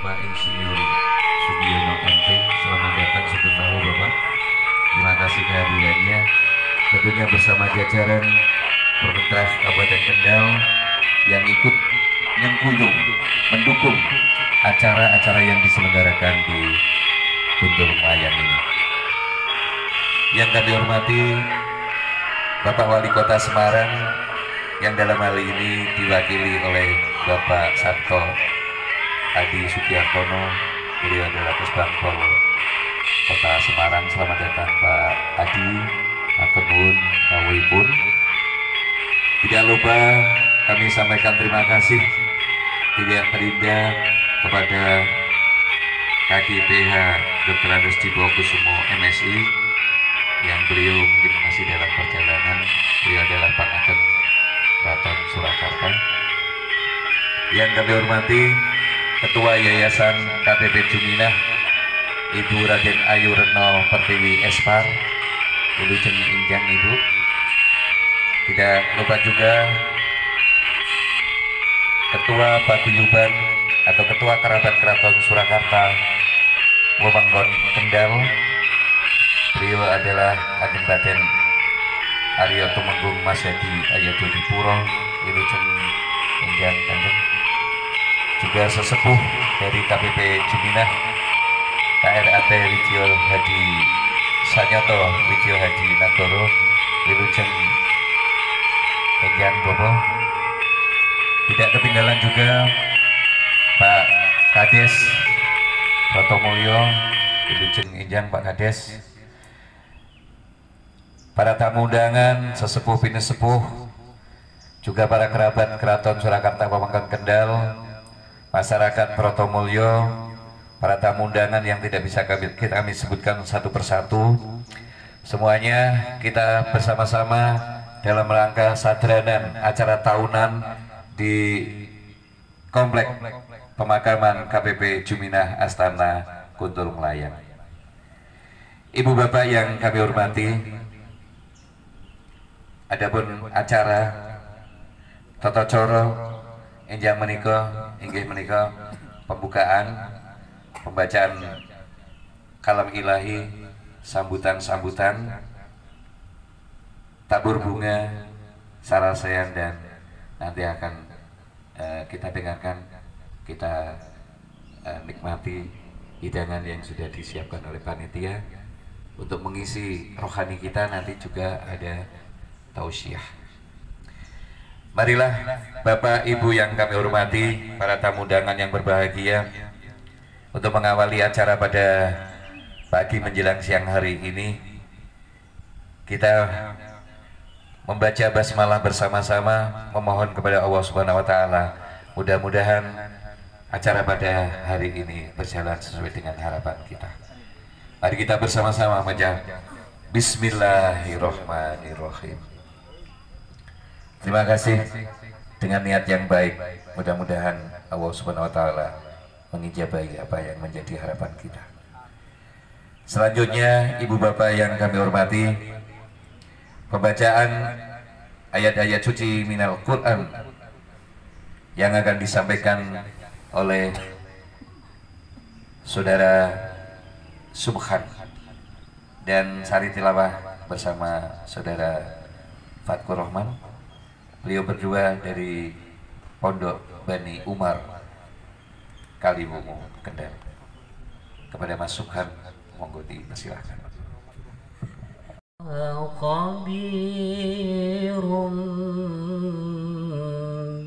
Bapak Insinyur Sugiono MT. Selamat datang Sugeng Bapak. Terima kasih kehadirannya. Tentunya bersama jajaran Perketas Kabupaten Kendal yang ikut nyengkuyung mendukung acara-acara yang diselenggarakan di Guntur Mayang ini. Yang kami hormati Bapak Wali Kota Semarang yang dalam hal ini diwakili oleh Bapak Sabto Adi Sukiartono, beliau adalah Kesbangpol Kota Semarang. Selamat datang Pak Adi, matur nuwun kawuhipun. Tidak lupa kami sampaikan terima kasih tidak terindah kepada KGPH Dr. Andes Dibokusumo MSI yang beliau mungkin masih dalam perjalanan. Beliau adalah Pak Ageng Keraton Surakarta. Yang kami hormati Ketua Yayasan KPP Juminah Ibu Raden Ayu Retno Pertiwi Espar, Wilujeng Injang Ibu. Tidak lupa juga Ketua Paguyuban atau Ketua Kerabat Keraton Surakarta Wewengkon Kendal, beliau adalah Adipati Aryo Tumenggung Mas Hadi Ayado Dipuro, Wilujeng Injang Kanjeng. Juga sesepuh dari KPP Juminah KRAT Widyo Hadi Sanyoto Widyo Hadi Nagoro, Wilujeng Injang Bobo. Tidak ketinggalan juga Pak Kades Protomulyo, Wilujeng Injang Pak Kades. Para tamu undangan, sesepuh pinesepuh, juga para kerabat Keraton Surakarta Wewengkon Kendal, masyarakat Protomulyo, para tamu undangan yang tidak bisa kami sebutkan satu persatu. Semuanya kita bersama-sama dalam rangka sadranan acara tahunan di Komplek Pemakaman KPP Juminah Astana Guntur Melayang. Ibu bapak yang kami hormati, adapun acara tata cara enjang menika inggih menika pembukaan pembacaan kalam ilahi, sambutan-sambutan, tabur bunga, sarasean, dan nanti akan kita dengarkan, kita nikmati hidangan yang sudah disiapkan oleh panitia. Untuk mengisi rohani kita nanti juga ada tausiah. Marilah Bapak Ibu yang kami hormati, para tamu undangan yang berbahagia, untuk mengawali acara pada pagi menjelang siang hari ini, kita membaca basmalah bersama-sama, memohon kepada Allah Subhanahu wa Ta'ala. Mudah-mudahan acara pada hari ini berjalan sesuai dengan harapan kita. Mari kita bersama-sama membaca Bismillahirrahmanirrahim. Terima kasih dengan niat yang baik. Mudah-mudahan Allah Subhanahu wa Ta'ala mengijabahi apa yang menjadi harapan kita. Selanjutnya, ibu bapak yang kami hormati, pembacaan ayat-ayat suci minal Quran yang akan disampaikan oleh Saudara Subhan dan sari tilawah bersama Saudara Fatkur Rahman. Beliau berdua dari Pondok Bani Umar Kaliwungu Kendal. Kepada Mas Subhan, monggo dipersilahkan. Khabirum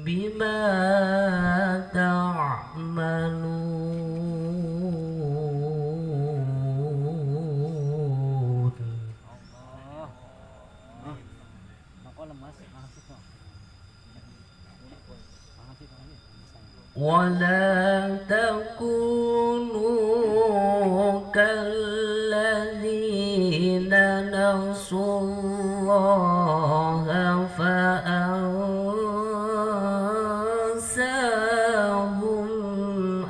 bima ta'malun. Wala takunu kalladzina nasullaha fa'ansahum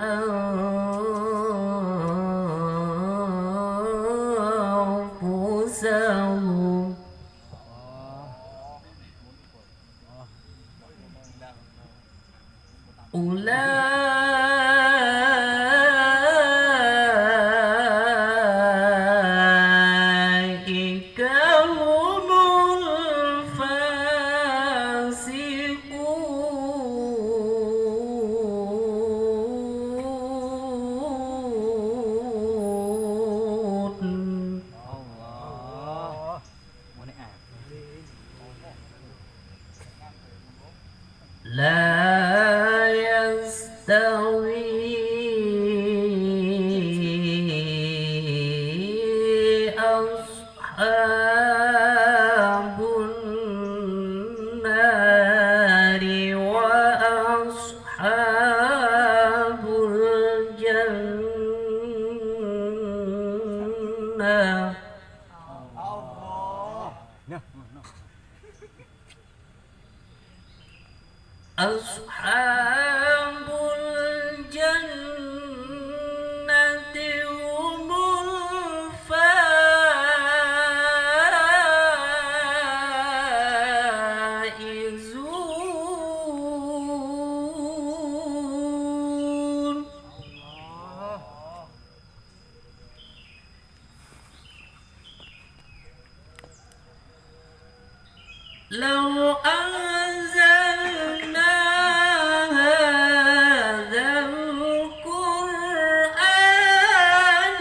anfusahum. Ulaika الجنة أصحاب الجنة هم الفائزون لو أنزلنا هذا القرآن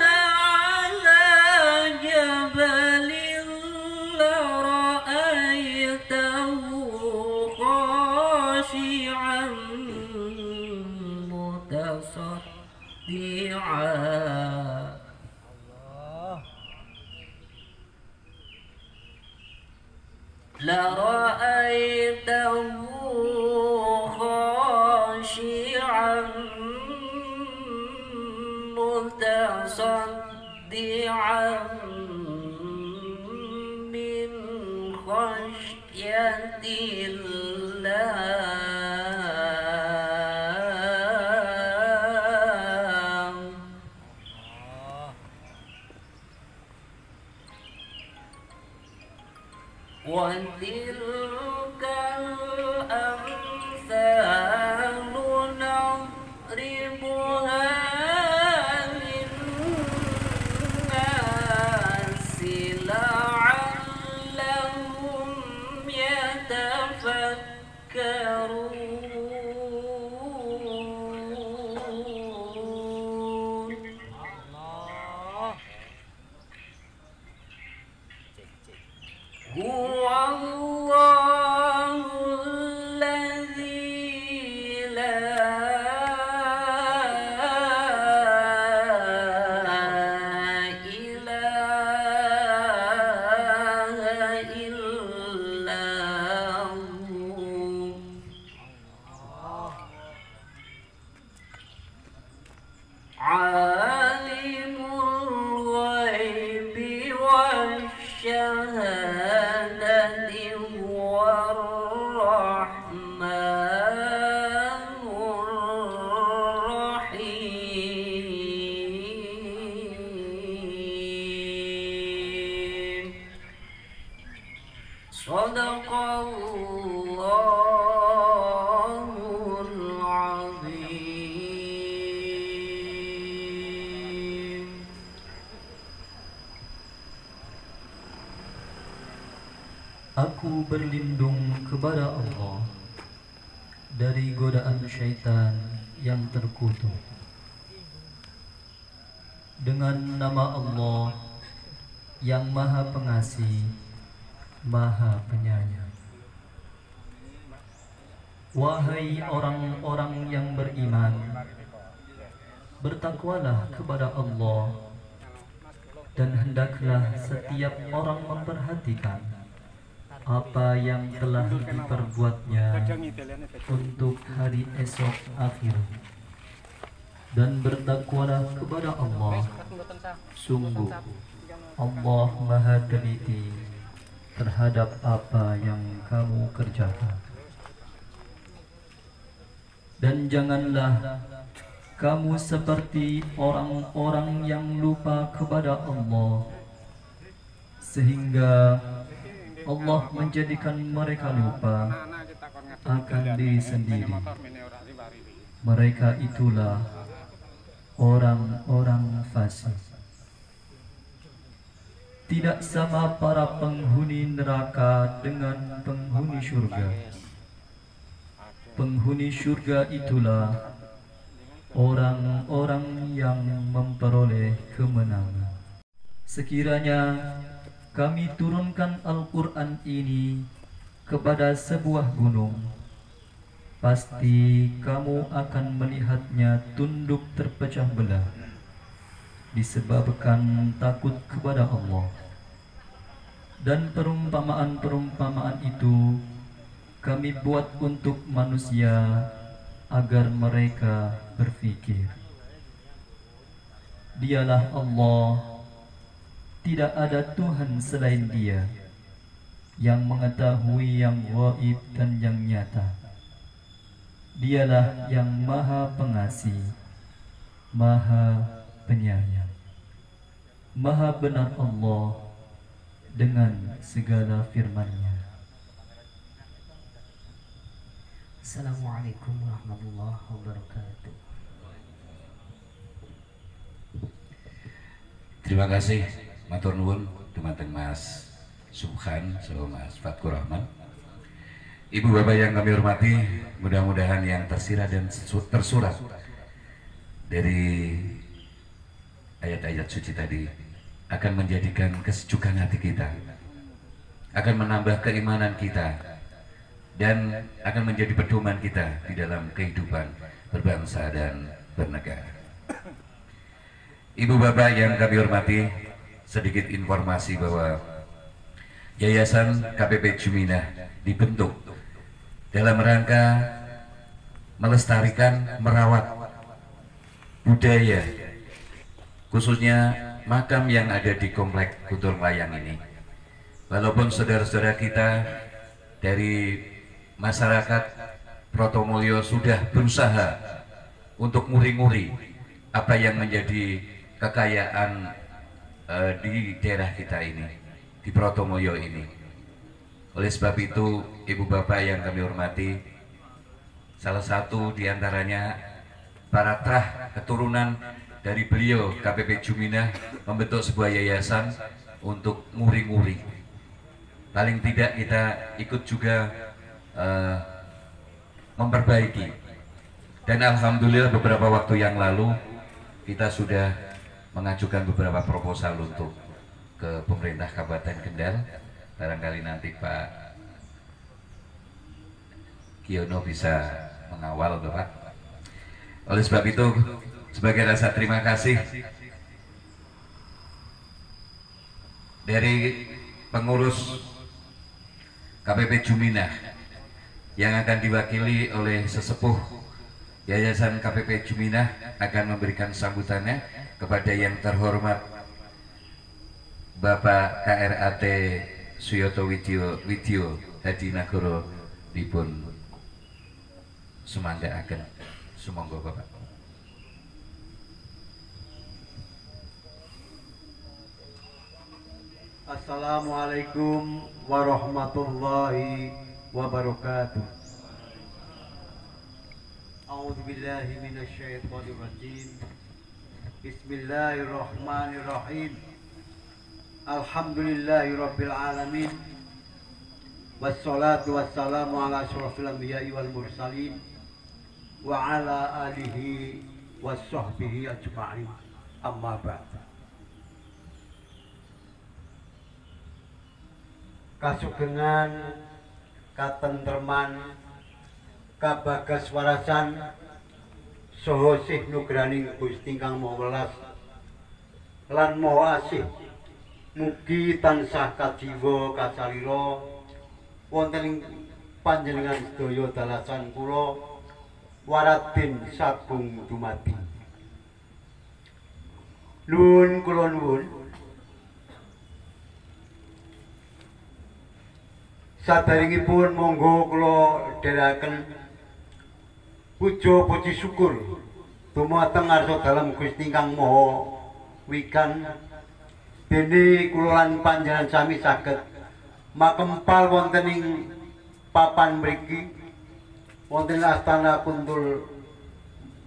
على جبل لرأيته خاشعا متصدعا لرأيته خاشعا متصدعا من خشية الله وتلك الأمثال نضربها للناس لعلهم يتفكرون هو الله الذي لا إله إلا هو عالم الغيب والشهادة هو الرحمن الرحيم صدق الله العظيم. Aku berlindung kepada Allah dari godaan syaitan yang terkutuk. Dengan nama Allah yang Maha Pengasih, Maha Penyayang. Wahai orang-orang yang beriman, bertakwalah kepada Allah dan hendaklah setiap orang memperhatikan apa yang telah diperbuatnya untuk hari esok akhir, dan bertakwalah kepada Allah. Sungguh Allah Maha Teliti terhadap apa yang kamu kerjakan. Dan janganlah kamu seperti orang-orang yang lupa kepada Allah, sehingga Allah menjadikan mereka lupa akan diri sendiri. Mereka itulah orang-orang fasik. Tidak sama para penghuni neraka dengan penghuni surga. Penghuni surga itulah orang-orang yang memperoleh kemenangan. Sekiranya kami turunkan Al-Quran ini kepada sebuah gunung, pasti kamu akan melihatnya tunduk terpecah belah disebabkan takut kepada Allah. Dan perumpamaan-perumpamaan itu kami buat untuk manusia agar mereka berfikir. Dialah Allah, tidak ada Tuhan selain Dia yang mengetahui yang gaib dan yang nyata. Dialah yang Maha Pengasih, Maha Penyayang. Maha benar Allah dengan segala firman-Nya. Assalamualaikum warahmatullahi wabarakatuh. Terima kasih matur nuwun dumateng Mas Subhan saha Mas Fatkur Rahman. Ibu bapak yang kami hormati, mudah-mudahan yang tersirat dan tersurat dari ayat-ayat suci tadi akan menjadikan kesejukan hati kita, akan menambah keimanan kita, dan akan menjadi pedoman kita di dalam kehidupan berbangsa dan bernegara. Ibu bapak yang kami hormati, sedikit informasi bahwa Yayasan KPP Juminah dibentuk dalam rangka melestarikan, merawat budaya, khususnya makam yang ada di Komplek Guntur Melayang ini. Walaupun saudara-saudara kita dari masyarakat Protomulyo sudah berusaha untuk nguri-nguri apa yang menjadi kekayaan di daerah kita ini, di Protomulyo ini. Oleh sebab itu, ibu bapak yang kami hormati, salah satu diantaranya para trah keturunan dari beliau KPP Juminah membentuk sebuah yayasan untuk nguri-nguri. Paling tidak kita ikut juga memperbaiki. Dan alhamdulillah beberapa waktu yang lalu kita sudah mengajukan beberapa proposal untuk ke pemerintah Kabupaten Kendal. Barangkali nanti Pak Kiono bisa mengawal Bapak. Oleh sebab itu, sebagai rasa terima kasih dari pengurus KPP Juminah yang akan diwakili oleh sesepuh Yayasan KPP Juminah akan memberikan sambutannya kepada yang terhormat Bapak KRAT Suyoto Widyo Hadinagoro dipun sumandhaaken. Sumangga Bapak. Assalamualaikum warahmatullahi wabarakatuh. A'udzu billahi minasy syaithanir rajim. Bismillahirrahmanirrahim. Alhamdulillahirabbil alamin. Wassalatu wassalamu ala asyrofil anbiya'i wal mursalin wa ala alihi wassahbihi ajma'in. Amma ba'd. Kasugengan, katentreman, kabagaswarasan saha sih nugraning Gusti Kang Maha Welas lan Maha Asih mugi tansah kajiwa kasalira wonten ing panjenengan sedaya dalasan kula waradin sagung dumadi. Nuwun kula nuwun saderengipun monggo kula dherekaken puja puji syukur dumateng ngarsa dalem Gusti Kang Maha Wikan. Dene kula lan panjenengan sami saged makempal wonten ing papan mriki wonten Astana Kuntul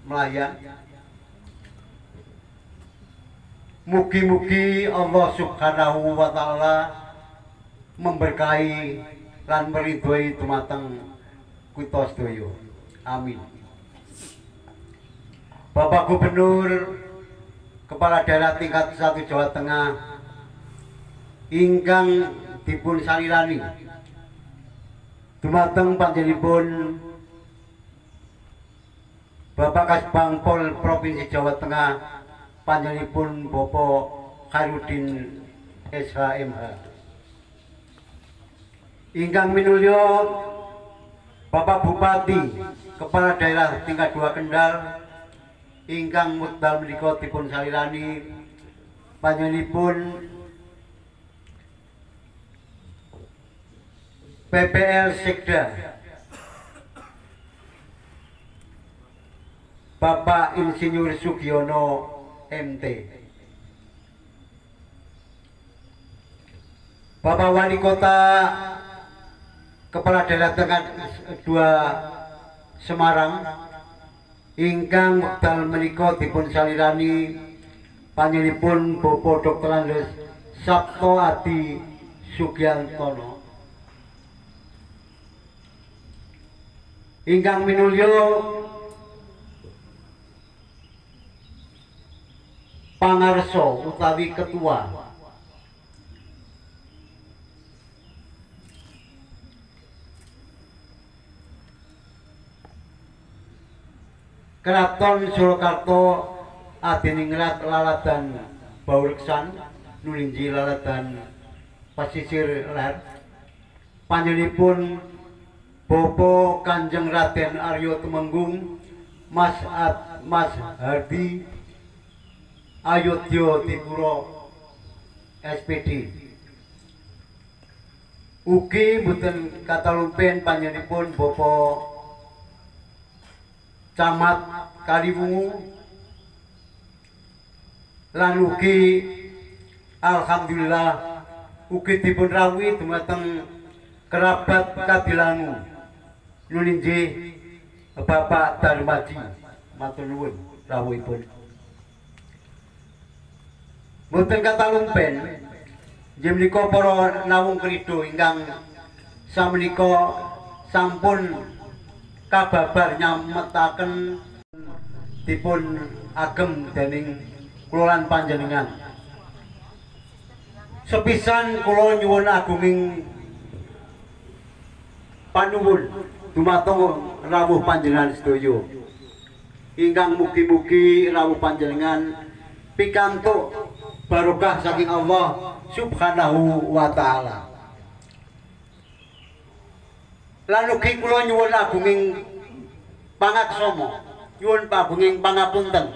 Melayang. Mugi-mugi Allah Subhanahu wa taala memberkahi lan meridhoi dumateng kita sedaya. Amin. Bapak Gubernur Kepala Daerah tingkat 1 Jawa Tengah ingkang dipun salirani dumateng panjenenganipun Bapak Kasbangpol Provinsi Jawa Tengah panjenenganipun Bapak Khairuddin SHMH. Ingkang minulya Bapak Bupati Kepala Daerah tingkat 2 Kendal ingkang wekdal menika dipun salirani panjenenganipun PPL Sekda Bapak Insinyur Sugiono MT, Bapak Wali Kota Kepala Daerah Tingkat 2 Semarang ingkang wekdal menika dipun salirani panjenenganipun Bapak Dr. Andes Sabto Adi Sugiantono, ingkang minulya pangarso utawi ketua Keraton Surakarta Adiningrat Laladan Baureksan Nulinji Laladan Pasisir Ler, panjenenganipun Bapak Kanjeng Raden Aryo Temenggung Mas Hardi Ayodhya Dipuro SPD. Ugi mboten katalumpen panjenenganipun Bapak Camat Kaliwungu lan ugi alhamdulillah ugi dipun rawuhi dumateng kerabat Kadilangu nulinji Bapak Darmaji, matur nuwun rawuhipun. Mboten katalumpen inggih menika para nawung krida ingkang samenika sampun kababar nyametaken dipun agem dening kula panjenengan. Sepisan kula nyuwun agunging panuwun dumateng rawuh panjenengan sedaya ingkang mugi-mugi rawuh panjenengan pikantuk barokah saking Allah Subhanahu wa taala. Lan ugi kula nyuwun agunging pangaksama, nyuwun pagunging pangapunten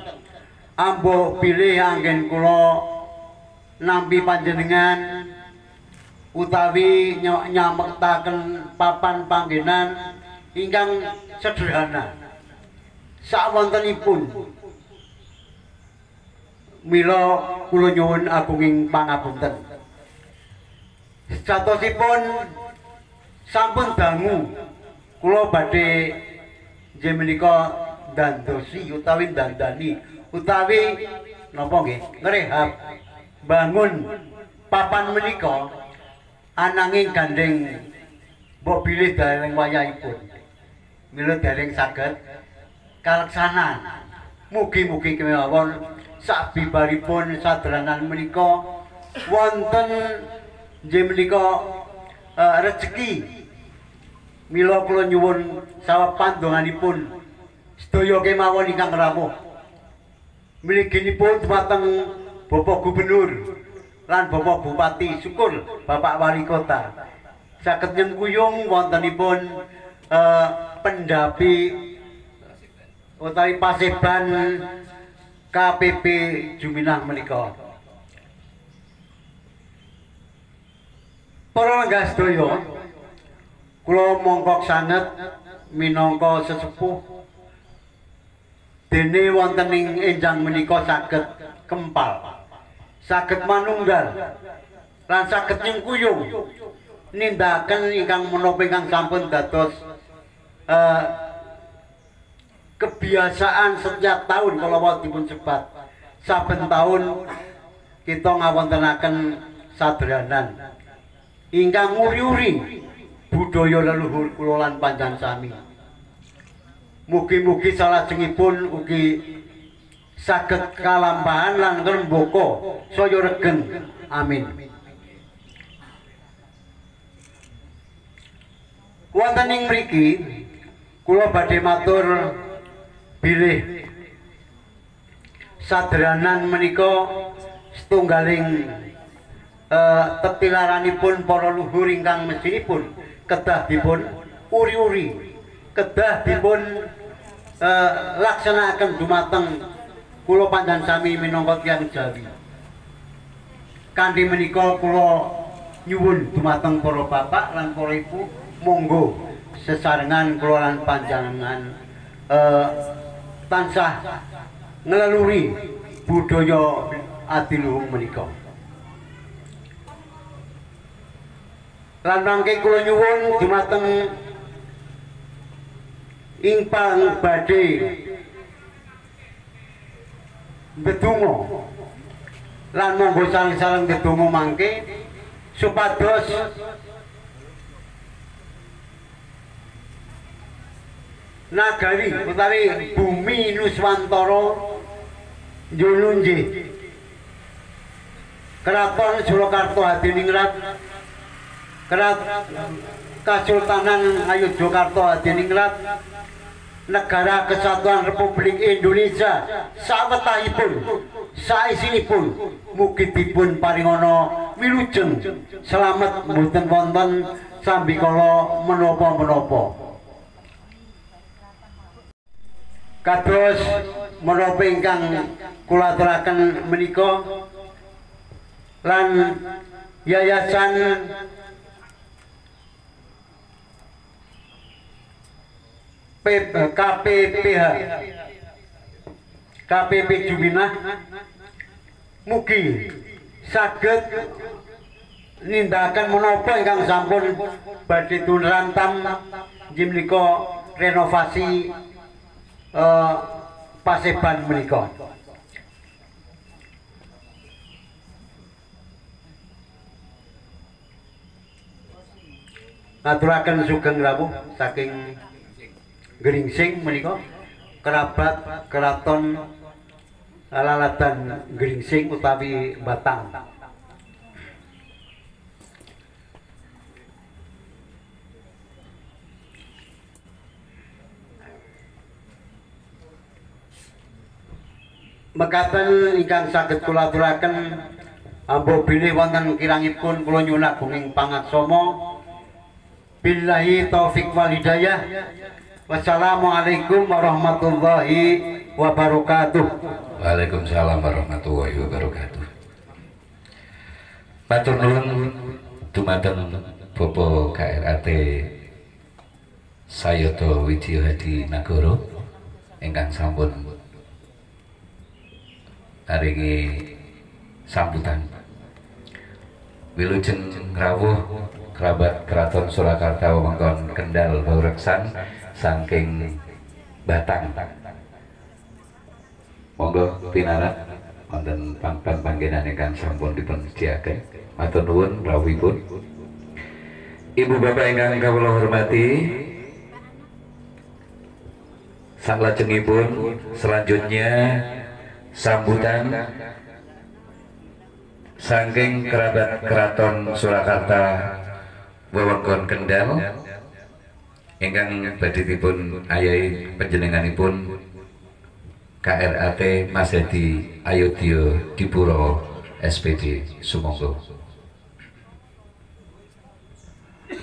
ambo pilih anggen kula nampi panjenengan utawi nyamektaken papan panggenan ingkang sederhana sawontenipun. Mila kula nyuwun agunging pangapunten. Sejatosipun sampun dangu kula badhe nggih menika dandosi utawi dandani utawi napa nggih ngrehab bangun papan menika ananging gandeng mbok bilih dereng wayahipun. Mila dereng saged kaleksanan. Mugi-mugi kemawon sabibaripun saderanan menika wonten nggih menika rezeki. Mila kula nyuwun sawab pandonganipun sedaya kemawon ingkang rawuh mliginipun dumateng Bapak Gubernur lan Bapak Bupati, syukur Bapak Wali Kota saged nyengkuyung wontenipun pendapi utawi paseban KPP Juminah menika. Para lenggah sedaya, kula mongkok sanget minangka sesepuh dene wonten ing enjang menika saged kempal, saged manunggal lan saged nyengkuyung nindaken ingkang menapa ingkang sampun dados kebiasaan setiap tahun kalau dipun sebat saben tahun kita ngawontenaken saderanan ingkang nguri-uri budaya leluhur kula lan panjenengan sami. Mugi-mugi salajengipun ugi saged kalampahan lan ngrembaka saya regen. Amin. Wonten ing mriki kula badhe matur bilih saderanan menika setunggaling tetilaranipun para luhur ingkang mesinipun kedah dipun uri-uri, kedah dipun laksanaken dumateng kula panjenengan sami minangka tiyang Jawi. Kanthi menika kula nyuwun dumateng para bapak lan para ibu, monggo sesarengan kula lan panjenengan tansah ngeleluri budaya adiluhung menika. Lan mangke kula nyuwun dumateng ingkang badhe ndedonga lan monggo saling-saling ndedonga mangke supados nagari utawi bumi Nuswantara njulunjih Keraton Surakarta Hadiningrat, Kasultanan Ngayogyakarta Hadiningrat, Negara Kesatuan Republik Indonesia sawetahipun saisinipun mugi dipun paringana wilujeng slamet mboten wonten sambikala menapa-menapa. Kados menapa ingkang kula aturaken menika lan yayasan KPP Juminah mugi saged nindakaken menapa ingkang sampun badhe tunrantam inggih menika renovasi Paseban menika. Aturaken sugeng rawuh saking Gringsing menika kerabat Keraton Laladan Gringsing utawi Batang. Mekaten ingkang saged kula aturaken ambo bilih wonten kirangipun kula nyuwun agunging pangaksama. Billahi taufik wal hidayah. Wassalamualaikum warahmatullahi wabarakatuh. Waalaikumsalam warahmatullahi wabarakatuh. Matur nuwun dumateng Bapak KRAT Sayata Widya Hadi Nagara ingkang sampun paringi sambutan. Wilujeng rawuh kerabat Keraton Surakarta wewengkon Kendal Baureksan saking Batang. Monggo pinarak wonten panggen ingkang sampun dipun sediaken. Matur nuwun rawuhipun. Ibu bapak ingkang kawula hormati, salajengipun selanjutnya sambutan saking kerabat Keraton Surakarta wewengkon Kendal ingkang badhe dipun ayahi panjenenganipun KRAT Mas Hedi Ayodya Dipuro SPD. Sumangga.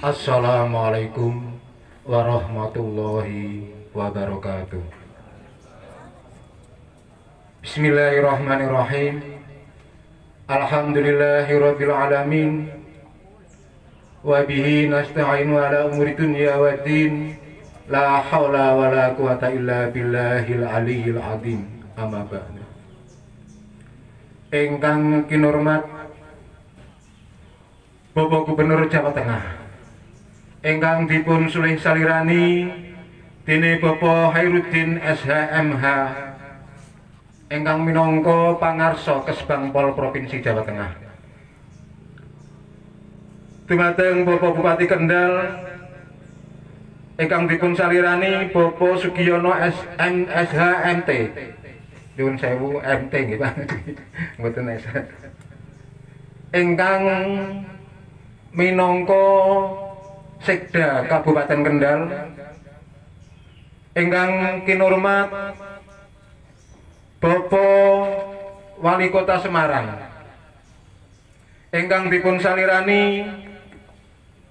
Assalamualaikum warahmatullahi wabarakatuh. Bismillahirrahmanirrahim. Alhamdulillahirabbil alamin. Wa bihi nasta'inu ala umuri dunya waddin. La haula wala quwata illa billahil aliyyil azim. Amma ba'du. Ingkang kinurmat Bapak Gubernur Jawa Tengah, ingkang dipun sulih salirani dene Bapak Khairuddin SHMH, ingkang minangka pangarsa Kesbangpol Provinsi Jawa Tengah. Dumateng Bapak Bupati Kendal ingkang dipun salirani Bapak Sugiyono SMSH MT. Nyuwun sewu MT nggih Pak. Mboten SH. Ingkang minangka Sekda Kabupaten Kendal, ingkang kinurmat Bapak Wali Kota Semarang, ingkang dipun salirani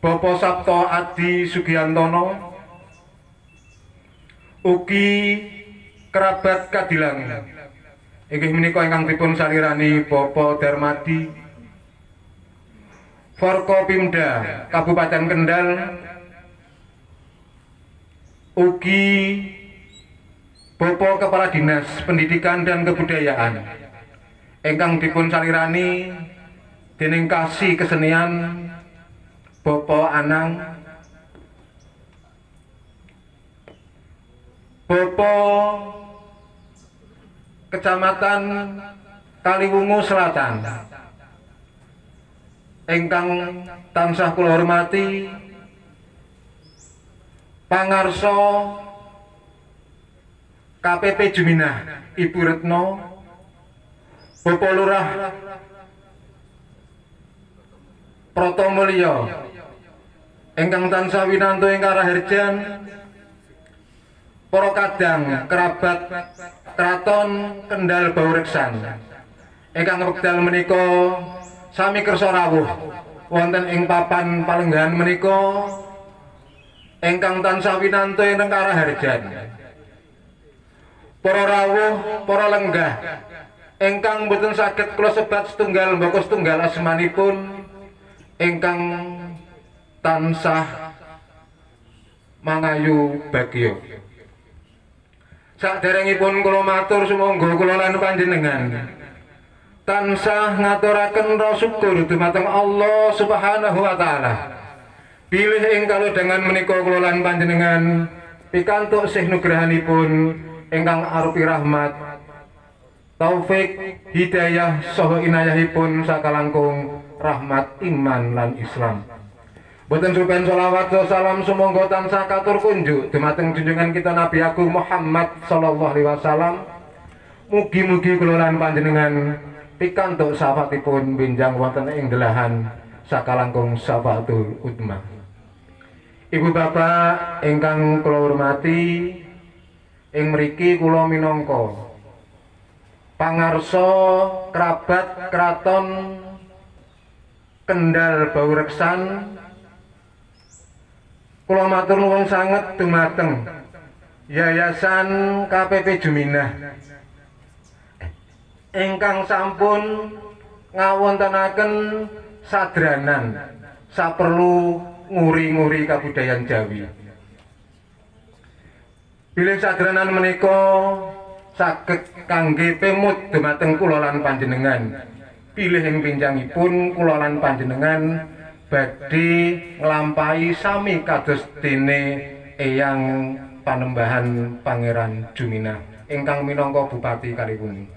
Bapak Sabto Adi Sugiantono, ugi kerabat Kadilang inggih menika ingkang dipun salirani Bapak Darmadi Forkopimda Kabupaten Kendal, ugi Bapak Kepala Dinas Pendidikan dan Kebudayaan ingkang dipun salirani dening Kasih Kesenian Bapak Anang, Bapak Kecamatan Kaliwungu Selatan ingkang tansah kula hormati pangarsa KPP Juminah Ibu Retno, Bapak Lurah Protomulyo ingkang tansah winanto ing Karaharjan, para kadang kerabat Kraton Kendal Baureksan ingkang wekdal menika sami kersa rawuh wonten ing papan palenggahan menika ingkang tansah winanto ing Karaharjan. Para rawuh, para lenggah ingkang boten saged kula sebat setunggal mbaka setunggal asmanipun ingkang tansah mangayu bagya. Saderengipun kula matur sumangga kula lan panjenengan tansah ngaturaken rasa syukur dumateng Allah Subhanahu wa taala. Bilih ing kalodhangan menika kula lan panjenengan pikantuk sih nugrahanipun ingkang arupi rahmat, taufik, hidayah saha inayahipun sakalangkung rahmat iman lan Islam. Boten supen sholawat salam sumangga tansah katur kunjuk dumateng junjungan kita Nabi Agung Muhammad sallallahu alaihi wasallam. Mugi-mugi kula lan panjenengan pikantuk syafaatipun benjang wonten ing delahan sakalangkung syafaatul udmah. Ibu bapak ingkang kula hormati, ing mriki kula minangka pangarsa kerabat Kraton Kendal Baureksan, kula matur nuwun sanget dumateng Yayasan KPP Juminah ingkang sampun ngawontenaken sadranan saperlu nguri-nguri kabudayan Jawi. Bilih sadranan menika saged kangge pemut dumateng kula lan panjenengan. Bilih ing pinjangipun kula lan panjenengan badhe nglampahi sami kados dene Eyang Panembahan Pangeran Juminah ingkang minangka Bupati Kaliwungu.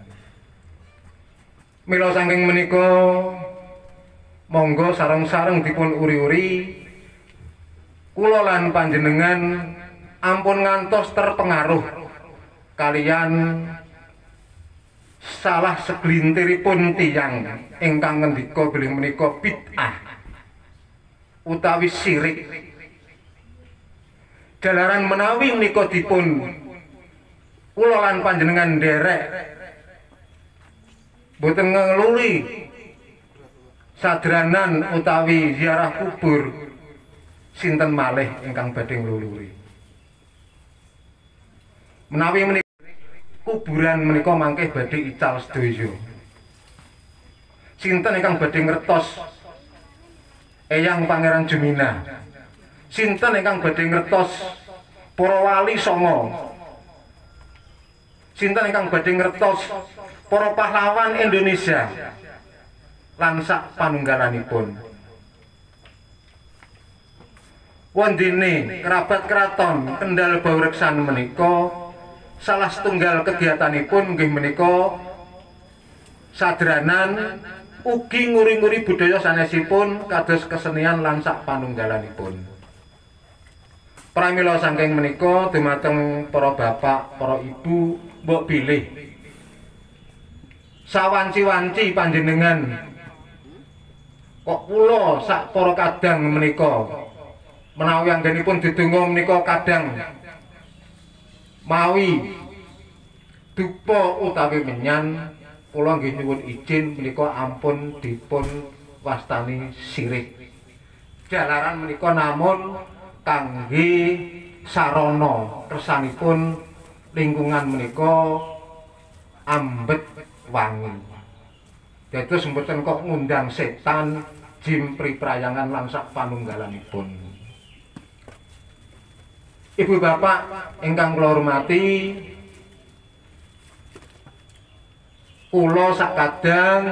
Mila saking menika monggo sareng-sareng dipun uri-uri kula lan panjenengan ampun ngantos terpengaruh kalian salah segelintiripun tiyang ingkang ngendika bilih menika bid'ah utawi syirik. Jalaran menawi menika dipun kula lan panjenengan nderek boten ngeluli sadranan utawi ziarah kubur, sinten malih ingkang badhe ngluluri. Menawi menika kuburan menika mangke badhe ical sedaya. Sinten ingkang badhe ngertos Eyang Pangeran Juminah? Sinten ingkang badhe ngertos para wali songo? Sinten ingkang badhe ngertos para pahlawan Indonesia lan sak panunggalanipun? Wondene kerabat Kraton Kendal Baureksan menika salah setunggal kegiatanipun nggih menika sadranan ugi nguri-nguri budaya sanesipun kados kesenian lan sak panunggalanipun. Pramila saking menika dumateng para bapak, para ibu, mbok bilih sawanci-wanci panjenengan kok kula sak para kadang menika menawi anggenipun didonga menika kadang mawi dupa utawi menyan, kula nggih nyuwun izin menika ampun dipun wastani sirik. Jalaran menika namun kangge sarana kersanipun lingkungan menika ambet wangi. Dados mboten kok ngundang setan, jin priprayangan lan sak panunggalanipun. Ibu bapak ingkang kula hormati, kula sakadang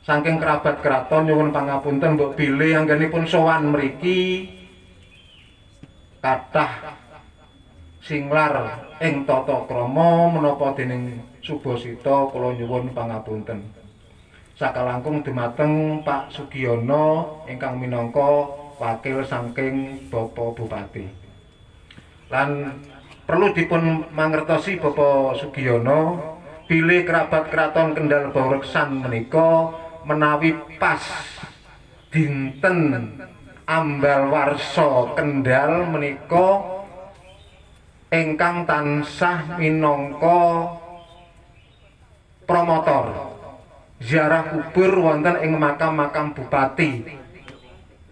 saking kerabat keraton nyuwun pangapunten mbok bilih anggenipun sowan mriki kathah singlar ing tata krama menapa dening Subasita kula nyuwun pangapunten. Sakalangkung dumateng Pak Sugiono ingkang minangka wakil saking Bapak Bupati. Lan perlu dipun mangertosi Bapak Sugiono bilih kerabat keraton Kendal Baureksan menika menawi pas dinten ambal warsa Kendal menika ingkang tansah minangka promotor ziarah kubur wonten ing makam-makam Bupati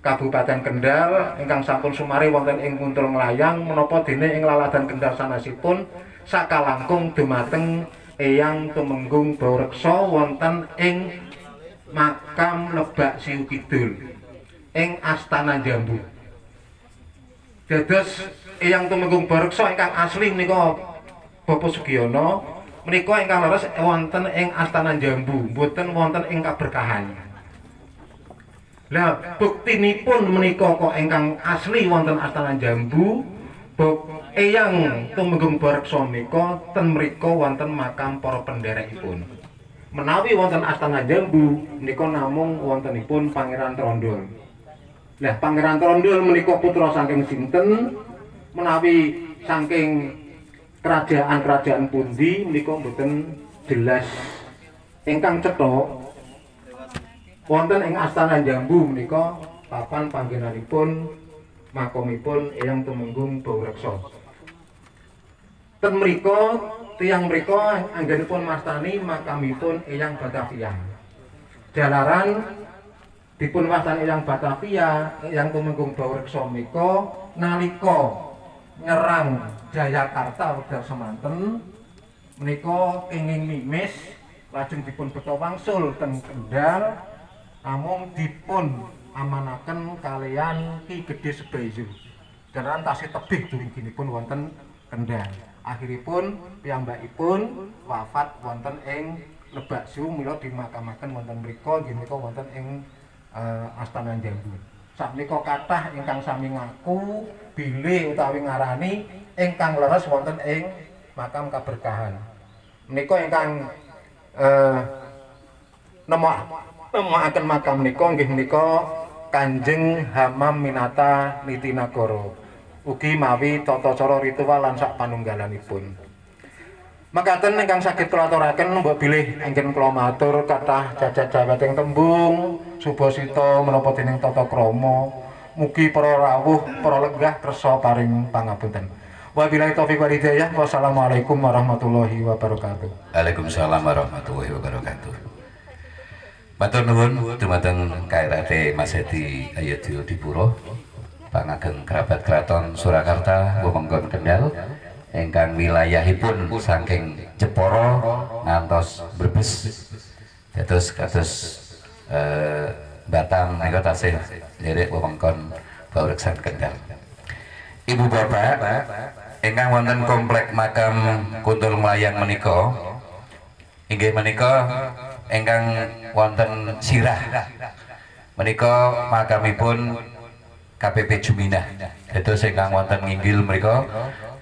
Kabupaten Kendal ingkang sampun sumari wonten ing Kuntul Nglayang menapa dene ing laladan Kendal sanasipun sakalangkung dumateng Eyang Tumenggung Baureksa wonten ing makam Lebak Siu Kidul ing Astana Jambu. Dados Eyang Tumenggung Baureksa ingkang asli menika Bapak Sugiono menika ingkang leres wonten ing Astana Jambu, mboten wonten ing Kaberkahan. Lah buktinipun menika kok ingkang asli wonten Astana Jambu, Eyang Tumenggung Baureksa menika ten mriku wonten makam para penderekipun. Menawi wonten Astana Jambu menika namung wontenipun Pangeran Trondol. Lah Pangeran Trondol menika putra saking sinten? Menawi saking kerajaan-kerajaan pundi menika mboten jelas. Ingkang cetha wonten ing Astana Jambu menika papan panggenanipun makomipun Eyang Tumenggung Baureksa. Ten mriku tiyang mriku anggenipun mastani makamipun Eyang Batavia. Jalaran dipun wastani Eyang Batavia, Eyang Tumenggung Baureksa menika nalika nyerang Jayakarta wekdal semanten menika kenging mimis lajeng dipun beto wangsul ten Kendal namung dipun amanaken kalian Ki Gedhe Sebayu. Jalaran tasih tebih duringipun wonten Kendal. Akhiripun piyambakipun wafat wonten ing Lebak Siu mila dimakamaken wonten mriku nggih menika wonten ing Astana Jambu. Sakmenika kathah ingkang sami ngaku bilih utawi ngarani ingkang leres wonten ing makam Kaberkahan. Menika ingkang nemokaken makam menika nggih menika Kanjeng Hamam Minata Nitinagara. Ugi mawi tata cara ritual lan sak panunggalanipun. Makaten ingkang saged kula aturaken mbok bilih anggen kula matur kathah jajak-jawating tembung Subasita menapa dening tata krama mugi para rawuh para lenggah kersa paring pangapunten. Wabillahi taufiq wal hidayah. Wassalamualaikum warahmatullahi wabarakatuh. Waalaikumsalam warahmatullahi wabarakatuh. Matur nuwun dumateng KRT Mas Hedi Ayodya Dipuro. Pangageng kerabat keraton Surakarta wewengkon Kendal ingkang wilayahipun saking Jepara ngantos Brebes dados kados Batam menika tasih nderek wewengkon Baureksan Kendal. Ibu bapak ingkang wonten komplek makam Kuntul Nglayang menika inggih menika ingkang wonten Sirah menika makamipun KPP Juminah. Dados ingkang wonten nginggil mriku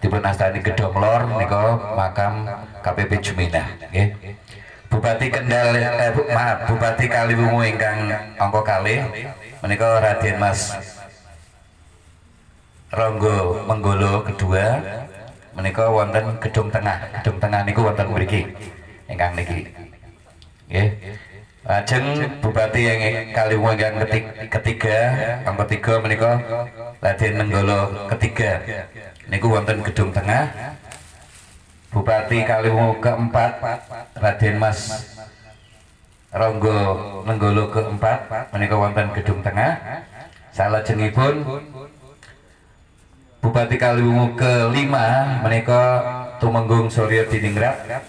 dipun astani Gedhong Lor menika makam KPP Juminah nggih. Bupati Kendal Bupati Kaliwungu ingkang angka kalih menika Raden Mas Ronggo Menggolo kedua menika wonten Gedung Tengah. Gedung Tengah niku wonten mriki ingkang niki nggih. Lajeng Bupati yang Kaliwungu yang ketiga, angka 3 menika Raden Menggolo ketiga. Niku wonten Gedung Tengah. Bupati Kaliwungu keempat Raden Mas Ronggo Menggolo keempat menika wonten Gedung Tengah. Salajengipun Bupati Kaliwungu kelima menika Tumenggung Surya Diningrat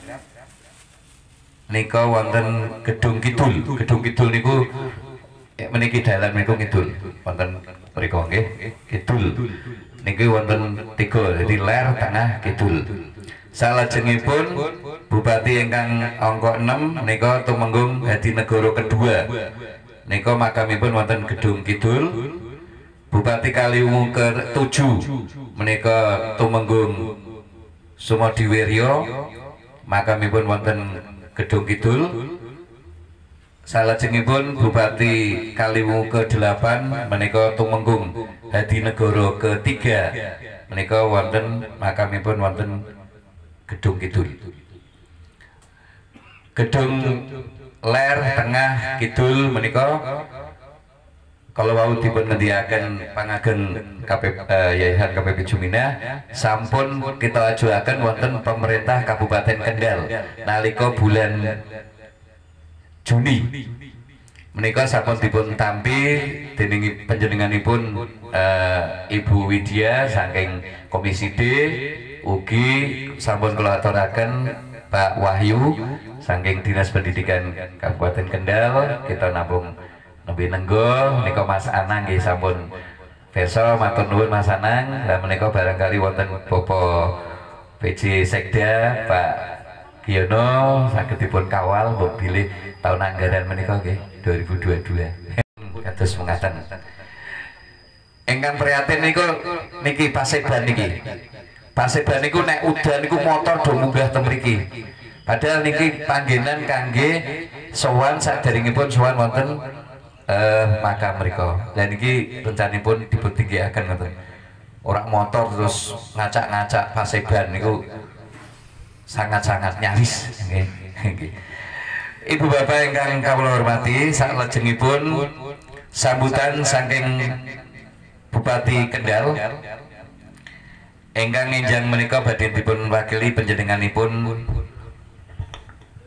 nika wonten Gedung Kidul. Gedung Kidul niku meniki dalan niku kidul. Wonten mriku nggih, kidul. Niki wonten 3, jadi ler, tengah, kidul. Salajengipun Bupati ingkang angka 6 nika tumenggung Hadinegara kedua. Nika makamipun wonten Gedung Kidul. Bupati Kaliwungu ke-7 menika tumenggung Sumodiwiryo, makamipun wonten Gedung Kidul. Salajengipun Bupati Kaliwungu ke-8 menika tumenggung Hadinegara ke-3 menika wonten makamipun wonten Gedung Kidul. Gedung ler, tengah, kidul menika kalau wau dipun ngendiaken pangageng Yayasan KPP Jumina sampun kita ajuaken wonten pemerintah Kabupaten Kendal nalika bulan Juni. Menika sampun dipun tampi dening panjenenganipun Ibu Widya saking Komisi D, ugi sampun kula aturaken Pak Wahyu saking Dinas Pendidikan Kabupaten Kendal, kita nabung lebih nenggo. Menika Mas Anang nggih sampun pirsa, matur nuwun Mas Anang. Lah menika barangkali wonten Bapak PJ Sekda Pak Giono saged dipun kawal mbok bilih tahun anggaran menika nggih 2022. Kados mengatakan ingkang prihatin niku niki Paseban niki. Paseban niku nek udan niku motor do munggah teng mriki. Padahal niki panggenan kangge sowan saderengipun sowan wonten makam mriko. Lah niki rencanipun dipuntinggihaken ngoten. Ora motor terus ngacak-ngacak Paseban niku sangat-sangat nyaris nggih. Ibu bapak ingkang kawula hormati, salajengipun sambutan saking Bupati Kendal ingkang enjang menika badhe dipun wakili panjenenganipun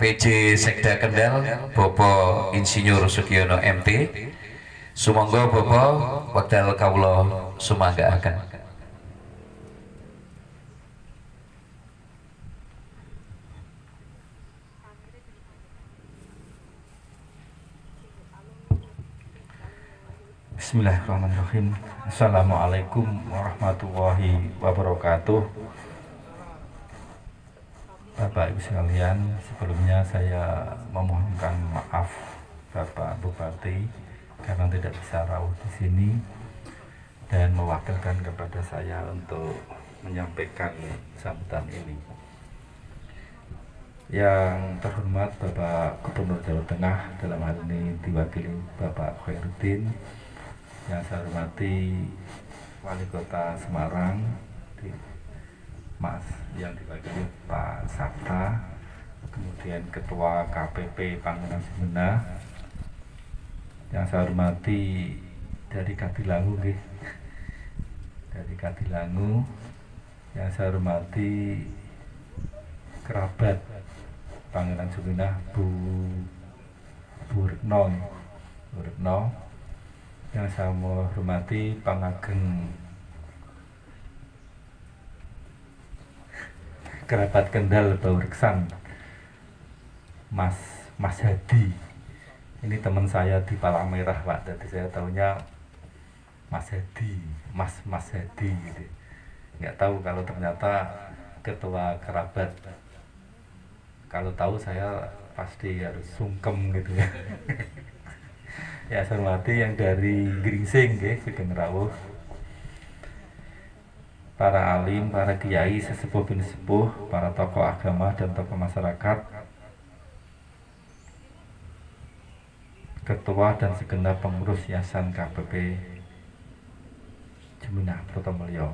PJ Sekda Kendal Bapak Insinyur Sugiono MT. Sumangga Bapak wekdal kawula sumanggaaken. Bismillahirrahmanirrahim. Assalamualaikum warahmatullahi wabarakatuh. Bapak Ibu sekalian, sebelumnya saya memohonkan maaf Bapak Bupati karena tidak bisa rawuh di sini dan mewakilkan kepada saya untuk menyampaikan sambutan ini. Yang terhormat Bapak Gubernur Jawa Tengah, dalam hal ini diwakili Bapak Khairuddin. Yang saya hormati Wali Kota Semarang, Mas yang diwakili Pak Sabta, kemudian Ketua KPP Pangeran Sumena. Yang saya hormati dari Kadilangu, dari Kadilangu. Yang saya hormati kerabat Pangeran Sumena, Bu Retno. Yang saya hormati pangageng kerabat Kendal Baureksan, Mas Hadi. Ini teman saya di Palang Merah, Pak. Jadi saya tahunya Mas Hadi, Mas Hadi gitu. Nggak tahu kalau ternyata ketua kerabat. Kalau tahu saya pasti harus sungkem gitu ya. Ya, saya hormati yang dari Gringsing, Sugeng Rawuh, para alim, para kiai, sesepuh bin sepuh, para tokoh agama dan tokoh masyarakat, ketua dan segenap pengurus Yayasan KPP Jumina Protomulyo,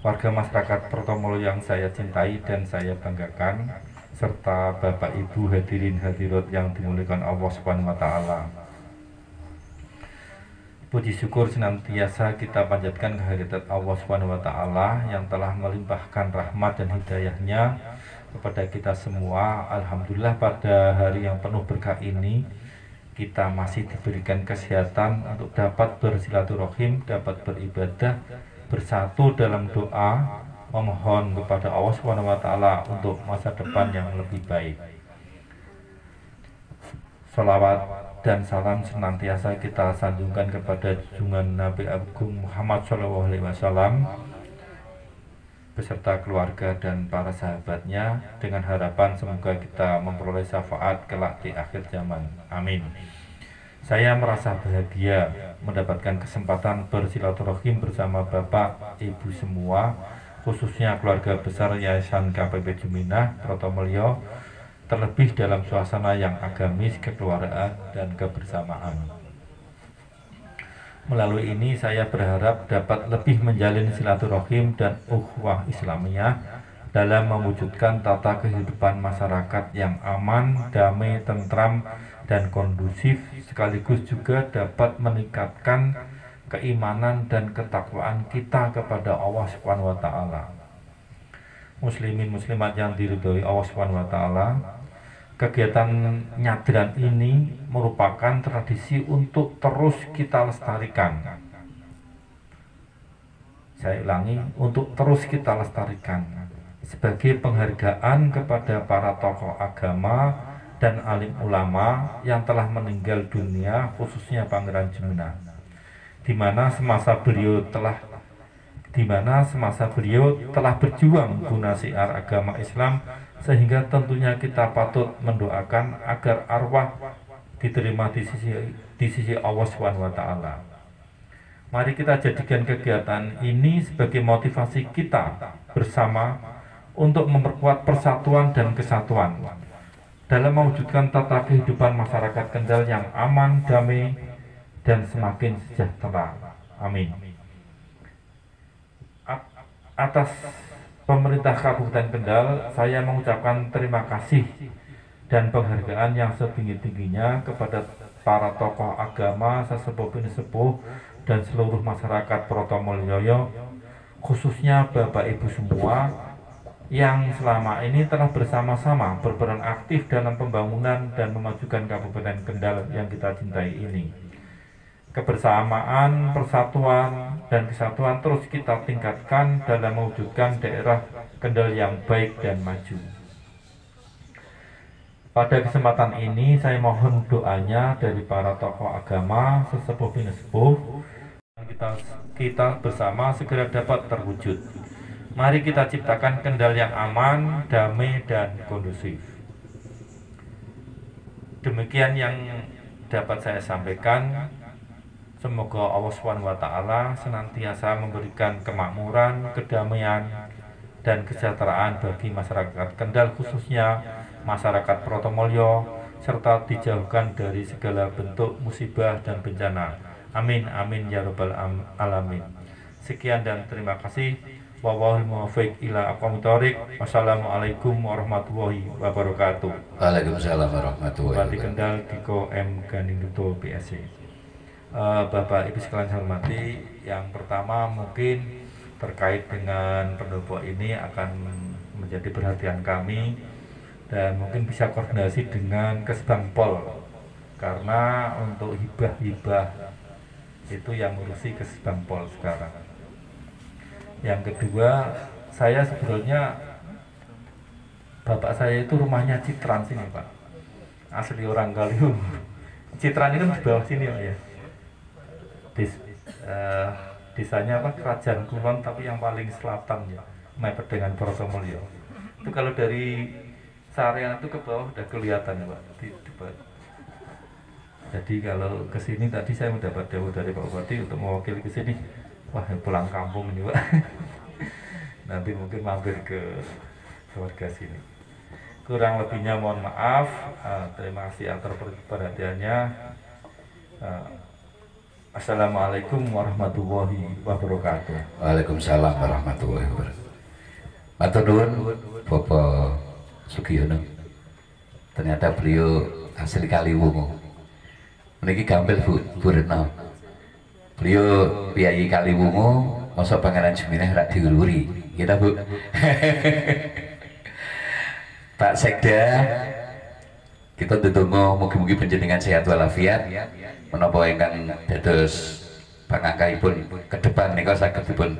warga masyarakat Protomulyo yang saya cintai dan saya banggakan, serta Bapak Ibu hadirin hadirat yang dimuliakan Allah Subhanahu wa taala. Puji syukur senantiasa kita panjatkan kehadirat Allah Subhanahu wa taala yang telah melimpahkan rahmat dan hidayahnya kepada kita semua. Alhamdulillah pada hari yang penuh berkah ini kita masih diberikan kesehatan untuk dapat bersilaturahim, dapat beribadah, bersatu dalam doa, memohon kepada Allah Subhanahu wa taala untuk masa depan yang lebih baik. Salawat dan salam senantiasa kita sanjungkan kepada junjungan Nabi Agung Muhammad SAW beserta keluarga dan para sahabatnya, dengan harapan semoga kita memperoleh syafaat kelak di akhir zaman. Amin. Saya merasa bahagia mendapatkan kesempatan bersilaturahim bersama Bapak, Ibu semua, khususnya keluarga besar Yayasan KPP Juminah Protomulyo, terlebih dalam suasana yang agamis, kekeluargaan, dan kebersamaan. Melalui ini saya berharap dapat lebih menjalin silaturahim dan ukhuwah Islamiyah dalam mewujudkan tata kehidupan masyarakat yang aman, damai, tentram, dan kondusif, sekaligus juga dapat meningkatkan keimanan dan ketakwaan kita kepada Allah Subhanahu wa Ta'ala. Muslimin muslimat yang diridhoi Allah Subhanahu wa Ta'ala, kegiatan nyadran ini merupakan tradisi untuk terus kita lestarikan. Saya ulangi, untuk terus kita lestarikan sebagai penghargaan kepada para tokoh agama dan alim ulama yang telah meninggal dunia, khususnya Pangeran Juminah, di mana semasa beliau telah berjuang guna syiar agama Islam, sehingga tentunya kita patut mendoakan agar arwah diterima di sisi Allah Subhanahu wa Ta'ala. Mari kita jadikan kegiatan ini sebagai motivasi kita bersama untuk memperkuat persatuan dan kesatuan dalam mewujudkan tata kehidupan masyarakat Kendal yang aman, damai, dan semakin sejahtera. Amin. Atas pemerintah Kabupaten Kendal, saya mengucapkan terima kasih dan penghargaan yang setinggi-tingginya kepada para tokoh agama, sesepuh sepuh, dan seluruh masyarakat Protomulyo, khususnya Bapak Ibu semua yang selama ini telah bersama-sama berperan aktif dalam pembangunan dan memajukan Kabupaten Kendal yang kita cintai ini. Kebersamaan, persatuan, dan kesatuan terus kita tingkatkan dalam mewujudkan daerah Kendal yang baik dan maju. Pada kesempatan ini saya mohon doanya dari para tokoh agama, sesepuh sepuh, kita bersama segera dapat terwujud. Mari kita ciptakan Kendal yang aman, damai, dan kondusif. Demikian yang dapat saya sampaikan. Semoga Allah SWT senantiasa memberikan kemakmuran, kedamaian, dan kesejahteraan bagi masyarakat Kendal, khususnya masyarakat Protomulyo, serta dijauhkan dari segala bentuk musibah dan bencana. Amin, amin, ya rabbal alamin. Sekian dan terima kasih. Wallahul muwaffiq ila aqwamit thoriq. Wassalamualaikum warahmatullahi wabarakatuh. Waalaikumsalam warahmatullahi Bupati wabarakatuh. Kendal Diko M. Ganinduto PSC. Bapak Ibu sekalian saya hormati, yang pertama mungkin terkait dengan pendopo ini akan menjadi perhatian kami dan mungkin bisa koordinasi dengan Kesbangpol, karena untuk hibah-hibah itu yang ngurusi Kesbangpol sekarang. Yang kedua, saya sebetulnya bapak saya itu rumahnya Citran sini Pak, asli orang Kalium. Citran itu di bawah sini Pak ya. Desanya apa, Kerajaan Kulon, tapi yang paling selatan ya, mepet dengan Protomulyo. Itu kalau dari Sarean itu ke bawah udah kelihatan ya Pak. Jadi kalau ke sini tadi saya mendapat dawuh dari Pak Bupati untuk mewakili ke sini. Wah, pulang kampung ini Pak. Nanti mungkin mampir ke keluarga sini. Kurang lebihnya mohon maaf. Terima kasih atas perhatiannya. Assalamualaikum warahmatullahi wabarakatuh. Waalaikumsalam warahmatullahi wabarakatuh. Matur nuwun Bapak Sugiyono. Ternyata beliau asli Kaliwungu. Niki gampil Bu Retno. Beliau Piyayi Kaliwungu, masa Pangeran Juminah rak diuluri. Kita Bu. Pak Sekda, kita ndedonga mugi-mugi panjenengan sehat walafiat. Menapa ingkang dados pangangkaipun ke depan nika saged dipun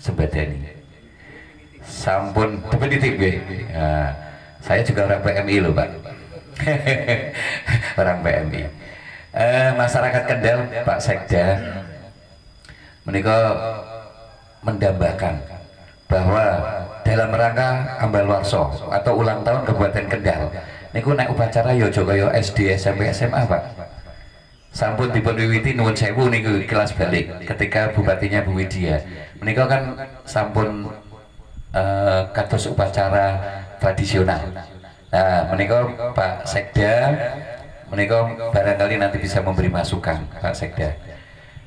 sembadani. Sampun definitif nggih. Saya juga orang PMI loh Pak. orang PMI. Masyarakat Kendal, Pak Sekda menika mendambakan bahwa dalam rangka Ambalwarso atau ulang tahun Kabupaten Kendal niku nek upacara yo aja kaya SD, SMP, SMA, Pak. Sampun dipun wiwiti nuwun sewu niku kelas balik ketika bupatinya Bu Widya. Menika kan sampun kados upacara tradisional. Nah, menika Pak Sekda menika barangkali nanti bisa memberi masukan, Pak Sekda.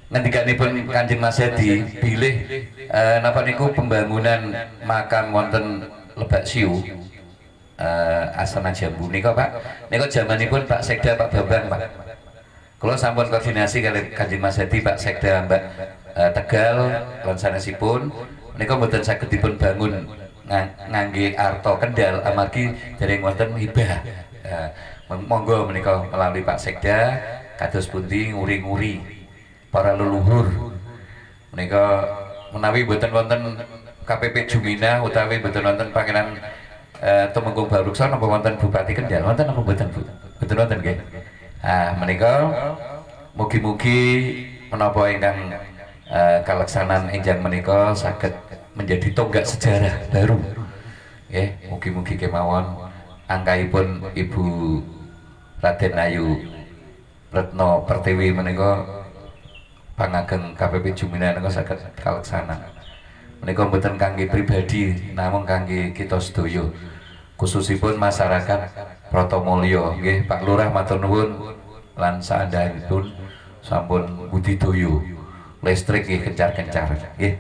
Ngendikanipun Kanjeng Mas Hadi bilih napa niku pembangunan makam wonten Lebak Siu Asana Jambu nika Pak. Nika jamanipun Pak Sekda Pak Bambang, Pak. Kalau sampun koordinasi kali Kanjeng Mas Hadi Pak Sekda Mbak Tegal lan sanesipun menika mboten saged dipun bangun ngangge arta Kendal amargi dereng wonten hibah. Monggo menika melalui Pak Sekda kados pundi nguri-nguri para leluhur menika menawi mboten wonten KPP Jumina utawi mboten wonten Pangeran Tumenggung Baruksa napa wonten Bupati Kendal wonten apa mboten Bu? Mboten wonten nggih. Menika mugi-mugi menapa ingkang kaleksanan enjang menika saged menjadi tonggak sejarah baru. Nggih, mugi-mugi kemawon angkaipun Ibu Raden Ayu Retno Pertiwi menika pangageng KPP Jumina menika saged kalaksana. Menika mboten kangge pribadi namung kangge kita sedaya. Khususipun masyarakat Protomulyo nggih Pak Lurah matur nuwun lan saandhahipun sampun budidaya listrik nggih kencar-kencar nggih.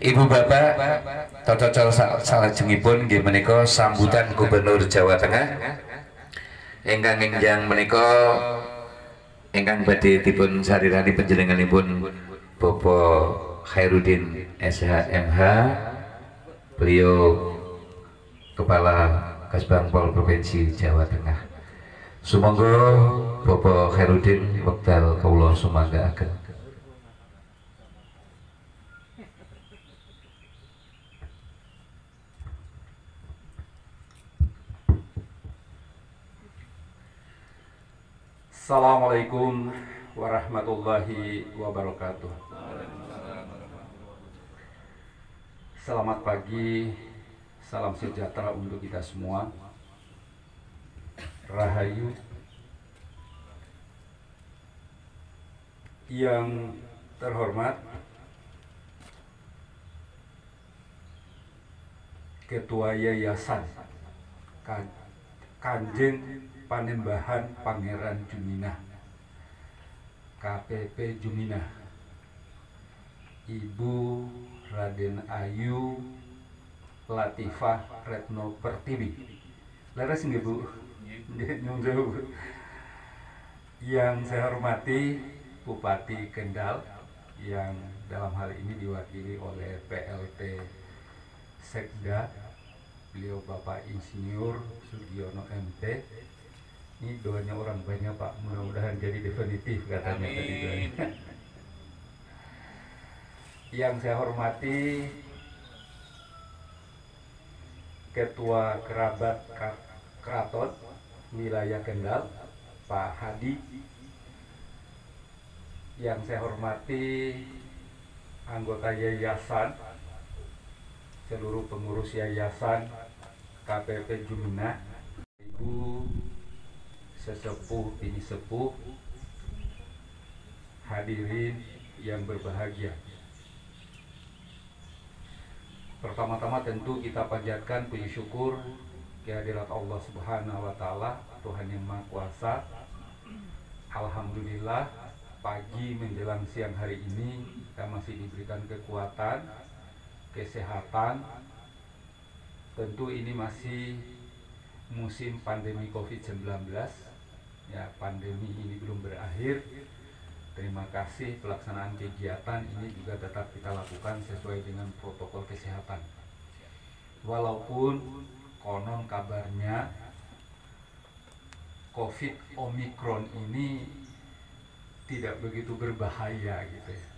Ibu Bapak cocok salajengipun nggih menika sambutan Gubernur Jawa Tengah ingkang enjang menika ingkang badhe dipun sarirani panjenenganipun Bapak Khairuddin SHMH. Beliau Kepala Kasbangpol Provinsi Jawa Tengah. Sumangga Bapak Khairuddin wekdal kawula sumanggaaken. Assalamualaikum warahmatullahi wabarakatuh. Selamat pagi, salam sejahtera untuk kita semua. Rahayu. Yang terhormat Ketua Yayasan Kanjeng Panembahan Pangeran Jumina KPP Jumina, Ibu Raden Ayu Latifah Retno Pertiwi. Leres nggih Bu? Nyun sewu. Yang saya hormati Bupati Kendal yang dalam hal ini diwakili oleh PLT Sekda, beliau Bapak Insinyur Sugiono MT. Ini doanya orang banyak Pak, mudah-mudahan jadi definitif katanya tadi doanya. Yang saya hormati Ketua Kerabat Keraton Wilayah Kendal Pak Hadi. Yang saya hormati anggota yayasan, seluruh pengurus yayasan KPP Jumina, Ibu sesepuh ini sepuh, hadirin yang berbahagia. Pertama-tama tentu kita panjatkan puji syukur kehadirat Allah Subhanahu wa taala, Tuhan yang Maha Kuasa. Alhamdulillah pagi menjelang siang hari ini kita masih diberikan kekuatan, kesehatan. Tentu ini masih musim pandemi COVID-19. Ya, pandemi ini belum berakhir. Terima kasih, pelaksanaan kegiatan ini juga tetap kita lakukan sesuai dengan protokol kesehatan. Walaupun konon kabarnya COVID Omikron ini tidak begitu berbahaya gitu ya.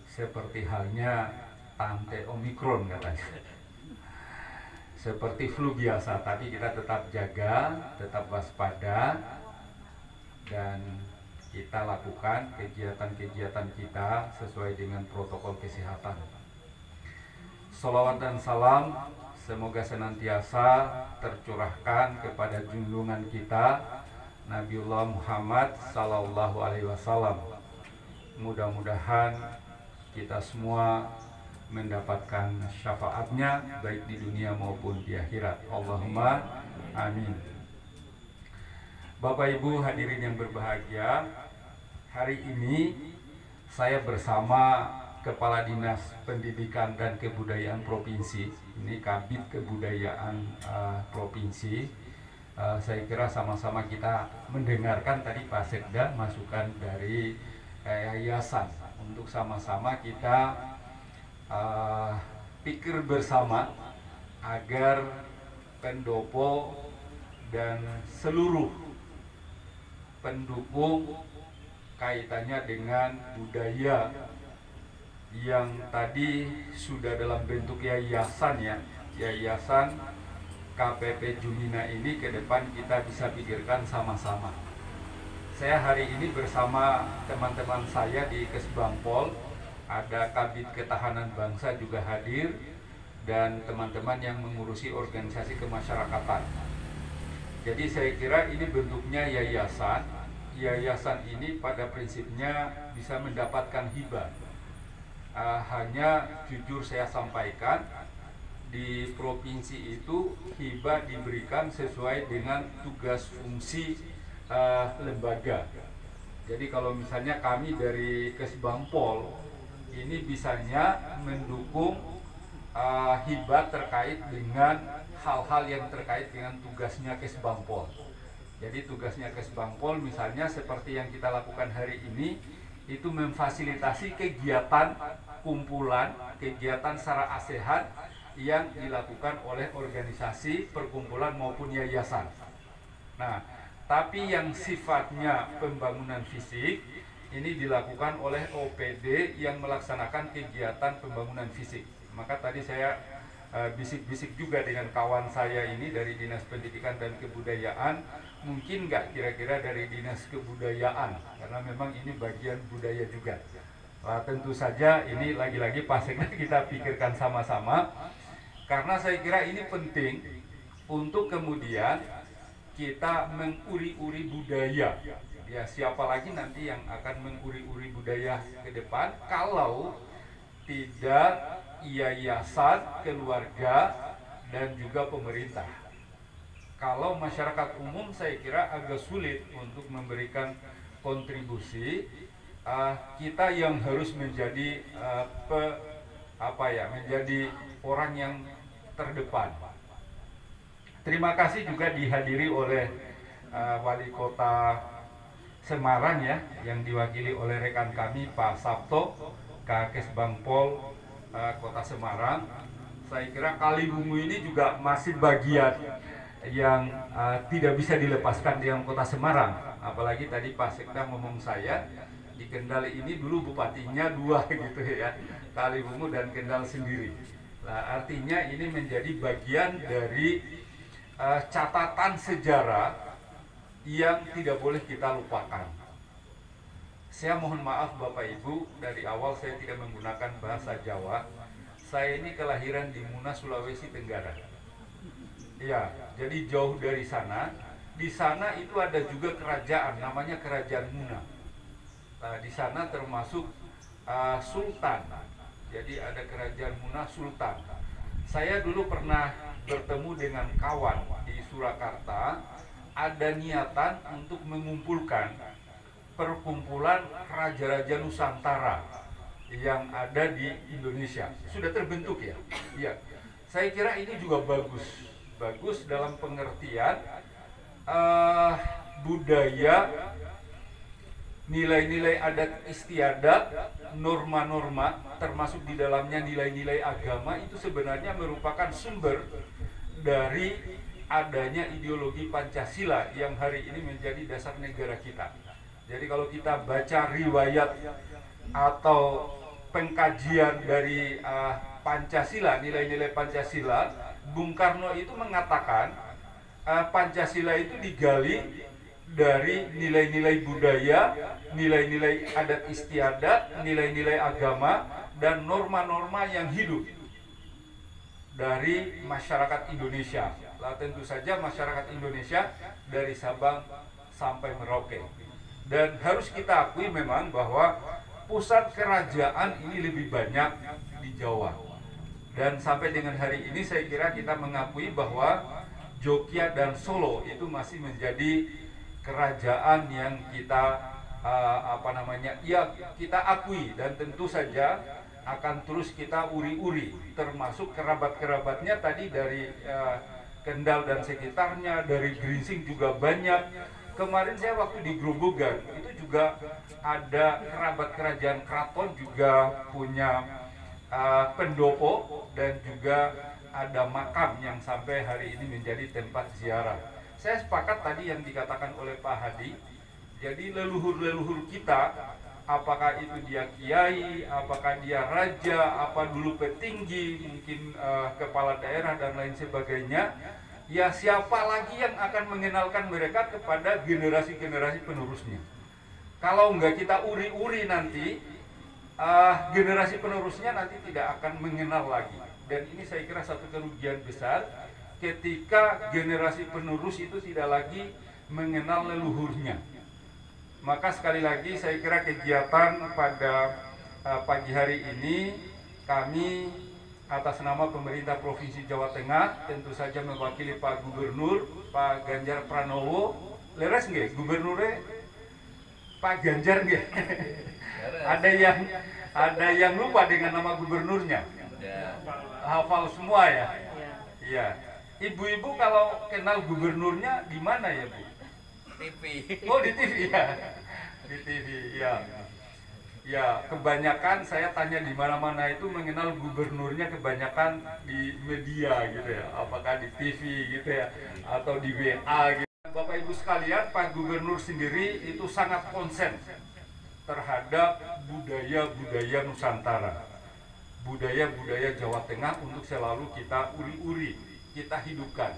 Seperti halnya tante Omikron katanya. Seperti flu biasa, tapi kita tetap jaga, tetap waspada, dan kita lakukan kegiatan-kegiatan kita sesuai dengan protokol kesehatan. Sholawat dan salam semoga senantiasa tercurahkan kepada junjungan kita Nabiullah Muhammad Sallallahu Alaihi Wasallam. Mudah-mudahan kita semua mendapatkan syafaatnya baik di dunia maupun di akhirat. Allahumma amin. Bapak Ibu hadirin yang berbahagia, hari ini saya bersama Kepala Dinas Pendidikan dan Kebudayaan Provinsi, ini Kabid Kebudayaan Provinsi. Saya kira sama-sama kita mendengarkan tadi Pak Sekda masukan dari yayasan untuk sama-sama kita pikir bersama agar pendopo dan seluruh pendukung kaitannya dengan budaya yang tadi sudah dalam bentuk yayasan ya, yayasan KPP Jumina ini ke depan kita bisa pikirkan sama-sama. Saya hari ini bersama teman-teman saya di Kesbangpol, ada Kabid Ketahanan Bangsa juga hadir, dan teman-teman yang mengurusi organisasi kemasyarakatan. Jadi saya kira ini bentuknya yayasan. Yayasan ini pada prinsipnya bisa mendapatkan hibah. Hanya jujur saya sampaikan, di provinsi itu hibah diberikan sesuai dengan tugas fungsi lembaga. Jadi kalau misalnya kami dari Kesbangpol ini bisanya mendukung hibah terkait dengan hal-hal yang terkait dengan tugasnya Kesbangpol. Jadi tugasnya Kesbangpol misalnya seperti yang kita lakukan hari ini, itu memfasilitasi kegiatan kumpulan, kegiatan secara asehan yang dilakukan oleh organisasi, perkumpulan maupun yayasan. Nah, tapi yang sifatnya pembangunan fisik ini dilakukan oleh OPD yang melaksanakan kegiatan pembangunan fisik. Maka tadi saya bisik-bisik juga dengan kawan saya ini dari Dinas Pendidikan dan Kebudayaan, mungkin nggak kira-kira dari Dinas Kebudayaan, karena memang ini bagian budaya juga. Nah, tentu saja ini lagi-lagi pastinya kita pikirkan sama-sama, karena saya kira ini penting untuk kemudian kita menguri-uri budaya. Ya, siapa lagi nanti yang akan menguri-uri budaya ke depan kalau tidak yayasan, keluarga, dan juga pemerintah. Kalau masyarakat umum saya kira agak sulit untuk memberikan kontribusi. Kita yang harus menjadi menjadi orang yang terdepan. Terima kasih juga dihadiri oleh Wali Kota Semarang ya, yang diwakili oleh rekan kami Pak Sabto, Kesbangpol Kota Semarang. Saya kira Kaliwungu ini juga masih bagian yang tidak bisa dilepaskan dengan Kota Semarang. Apalagi tadi Pak Sekda ngomong saya, di Kendal ini dulu bupatinya 2 gitu ya, Kaliwungu dan Kendal sendiri. Nah, artinya ini menjadi bagian dari catatan sejarah yang tidak boleh kita lupakan. Saya mohon maaf Bapak Ibu, dari awal saya tidak menggunakan bahasa Jawa. Saya ini kelahiran di Muna, Sulawesi Tenggara. Ya, jadi jauh dari sana. Di sana itu ada juga kerajaan, namanya Kerajaan Muna. Di sana termasuk Sultan. Jadi ada Kerajaan Muna Sultan. Saya dulu pernah bertemu dengan kawan di Surakarta. Ada niatan untuk mengumpulkan perkumpulan raja-raja Nusantara yang ada di Indonesia. Sudah terbentuk ya? Iya. Saya kira ini juga bagus. Bagus dalam pengertian budaya, nilai-nilai adat istiadat, norma-norma, termasuk di dalamnya nilai-nilai agama, itu sebenarnya merupakan sumber dari adanya ideologi Pancasila yang hari ini menjadi dasar negara kita. Jadi kalau kita baca riwayat atau pengkajian dari Pancasila, nilai-nilai Pancasila, Bung Karno itu mengatakan Pancasila itu digali dari nilai-nilai budaya, nilai-nilai adat istiadat, nilai-nilai agama, dan norma-norma yang hidup dari masyarakat Indonesia. Lah tentu saja masyarakat Indonesia dari Sabang sampai Merauke. Dan harus kita akui memang bahwa pusat kerajaan ini lebih banyak di Jawa. Dan sampai dengan hari ini saya kira kita mengakui bahwa Jogja dan Solo itu masih menjadi kerajaan yang kita kita akui, dan tentu saja akan terus kita uri-uri, termasuk kerabat-kerabatnya tadi dari Kendal dan sekitarnya, dari Gringsing juga banyak. Kemarin saya waktu di Grobogan itu juga ada kerabat kerajaan keraton juga punya pendopo, dan juga ada makam yang sampai hari ini menjadi tempat ziarah. Saya sepakat tadi yang dikatakan oleh Pak Hadi. Jadi leluhur-leluhur kita, apakah itu dia kiai, apakah dia raja, apa dulu petinggi, mungkin kepala daerah dan lain sebagainya, ya siapa lagi yang akan mengenalkan mereka kepada generasi-generasi penerusnya? Kalau enggak kita uri-uri nanti, generasi penerusnya nanti tidak akan mengenal lagi. Dan ini saya kira satu kerugian besar ketika generasi penerus itu tidak lagi mengenal leluhurnya. Maka sekali lagi saya kira kegiatan pada pagi hari ini kami atas nama pemerintah Provinsi Jawa Tengah tentu saja mewakili Pak Gubernur, Pak Ganjar Pranowo. Leres nggih gubernurnya Pak Ganjar nggih? Ada yang lupa dengan nama gubernurnya? Hafal semua ya? Iya. Ibu-ibu kalau kenal gubernurnya di mana ya, Bu? TV. Oh, di TV ya. Di TV ya. Ya, kebanyakan saya tanya di mana-mana itu mengenal gubernurnya kebanyakan di media gitu ya. Apakah di TV gitu ya atau di WA gitu. Bapak Ibu sekalian, Pak Gubernur sendiri itu sangat konsen terhadap budaya-budaya Nusantara. Budaya-budaya Jawa Tengah untuk selalu kita uri-uri, kita hidupkan.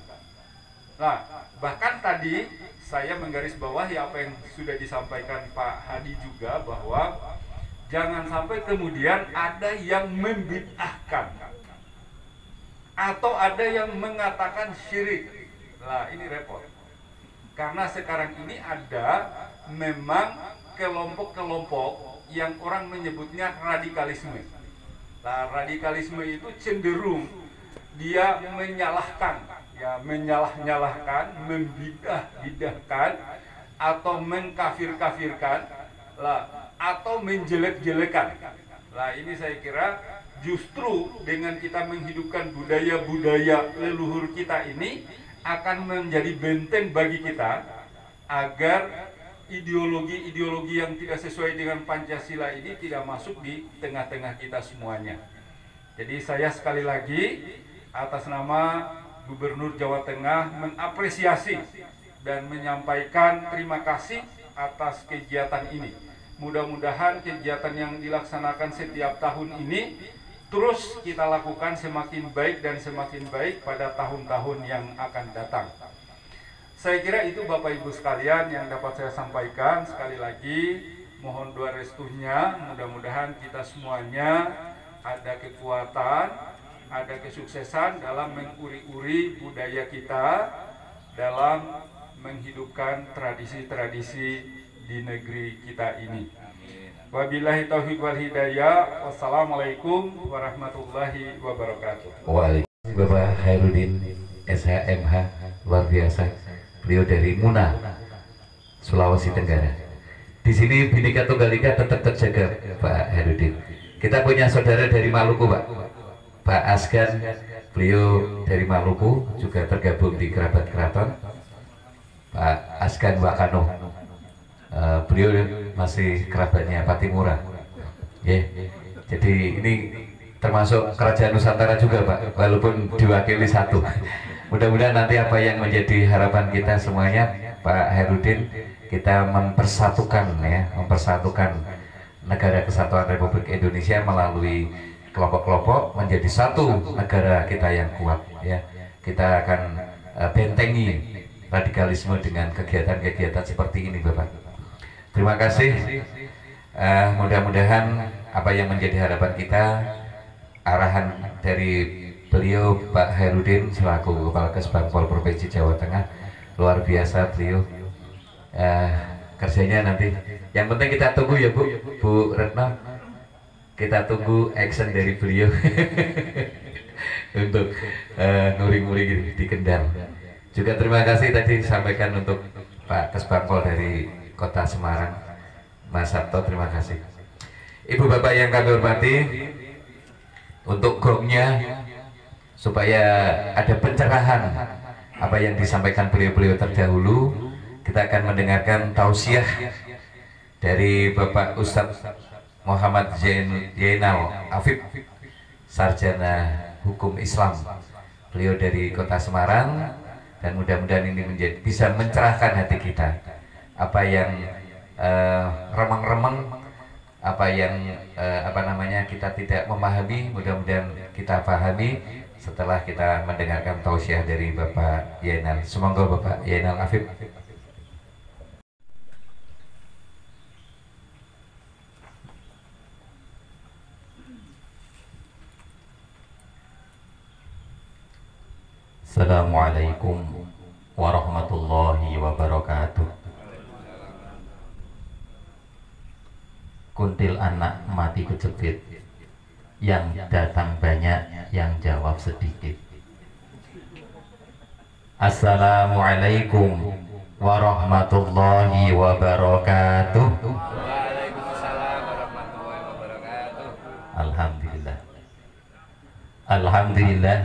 Nah, bahkan tadi saya menggarisbawahi apa yang sudah disampaikan Pak Hadi juga, bahwa jangan sampai kemudian ada yang membid'ahkan atau ada yang mengatakan syirik. Nah, ini repot. Karena sekarang ini ada memang kelompok-kelompok yang orang menyebutnya radikalisme. Nah, radikalisme itu cenderung dia menyalahkan, ya menyalah-nyalahkan, membidah-bidahkan, atau mengkafir-kafirkan, lah, atau menjelek-jelekan. Nah, ini saya kira justru dengan kita menghidupkan budaya-budaya leluhur kita ini akan menjadi benteng bagi kita agar ideologi-ideologi yang tidak sesuai dengan Pancasila ini tidak masuk di tengah-tengah kita semuanya. Jadi saya sekali lagi atas nama Gubernur Jawa Tengah mengapresiasi dan menyampaikan terima kasih atas kegiatan ini. Mudah-mudahan kegiatan yang dilaksanakan setiap tahun ini terus kita lakukan semakin baik dan semakin baik pada tahun-tahun yang akan datang. Saya kira itu Bapak Ibu sekalian yang dapat saya sampaikan. Sekali lagi mohon doa restunya, mudah-mudahan kita semuanya ada kekuatan, ada kesuksesan dalam menguri-uri budaya kita, dalam menghidupkan tradisi-tradisi di negeri kita ini. Wabillahi taufiq wal hidayah. Wassalamualaikum warahmatullahi wabarakatuh. Waalaikumsalam. Bapak Hairudin SHMH, luar biasa. Beliau dari Muna, Sulawesi Tenggara. Di sini Bhinneka Tunggal Ika tetap terjaga, Pak Hairudin. Kita punya saudara dari Maluku, Pak Asgan. Beliau dari Maluku juga tergabung di kerabat keraton. Pak Asgan Wakano. Beliau masih kerabatnya Patimura. Jadi ini termasuk kerajaan Nusantara juga, Pak, walaupun diwakili satu. Mudah-mudahan nanti apa yang menjadi harapan kita semuanya, Pak Hairudin, kita mempersatukan negara kesatuan Republik Indonesia melalui kelompok-kelompok menjadi satu negara kita yang kuat, ya. Kita akan bentengi radikalisme dengan kegiatan-kegiatan seperti ini Bapak. Terima kasih. Mudah-mudahan apa yang menjadi harapan kita, arahan dari beliau Pak Hairudin selaku Kepala Kesbangpol Provinsi Jawa Tengah, luar biasa beliau. Kerjanya nanti yang penting kita tunggu ya Bu Retno, kita tunggu action dari beliau untuk nguri-nguri di Kendal. Juga terima kasih tadi disampaikan untuk Pak Kesbangpol dari Kota Semarang, Mas Sabto, terima kasih. Ibu bapak yang kami hormati, untuk gongnya supaya ada pencerahan apa yang disampaikan beliau-beliau terdahulu, kita akan mendengarkan tausiah dari Bapak Ustadz Muhammad Zainal Afif, Sarjana Hukum Islam. Beliau dari Kota Semarang, dan mudah-mudahan ini bisa mencerahkan hati kita. Apa yang remeng-remeng, apa yang kita tidak memahami, mudah-mudahan kita pahami setelah kita mendengarkan tausiah dari Bapak Zainal. Semoga Bapak Zainal Afif. Assalamualaikum warahmatullahi wabarakatuh. Kuntil anak mati kejepit, yang datang banyak, yang jawab sedikit. Assalamualaikum warahmatullahi wabarakatuh. Waalaikumsalam warahmatullahi wabarakatuh. Alhamdulillah. Alhamdulillah.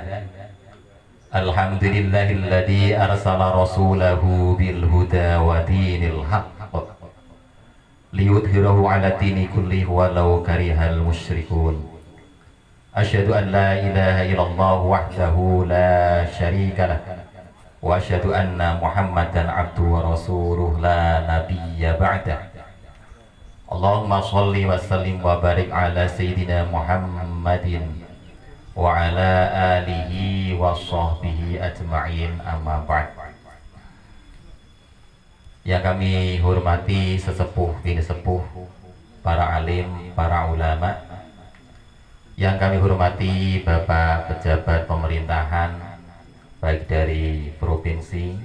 Alhamdulillahilladzi arsala rasulahu bil huda wa dinil haqq liyudhhirahu 'ala dini kullihi walau karihal musyrikun. Asyhadu an la ilaha illallah wahdahu la syarika lah, wa asyhadu anna Muhammadan 'abduhu wa rasuluhu la nabiyya ba'dah. Allahumma shalli wa sallim wa barik 'ala sayyidina Muhammadin wa ala alihi wa sahbihi ajma'in, amma ba'd. Yang kami hormati sesepuh bini sepuh, para alim, para ulama, yang kami hormati Bapak pejabat pemerintahan baik dari Provinsi,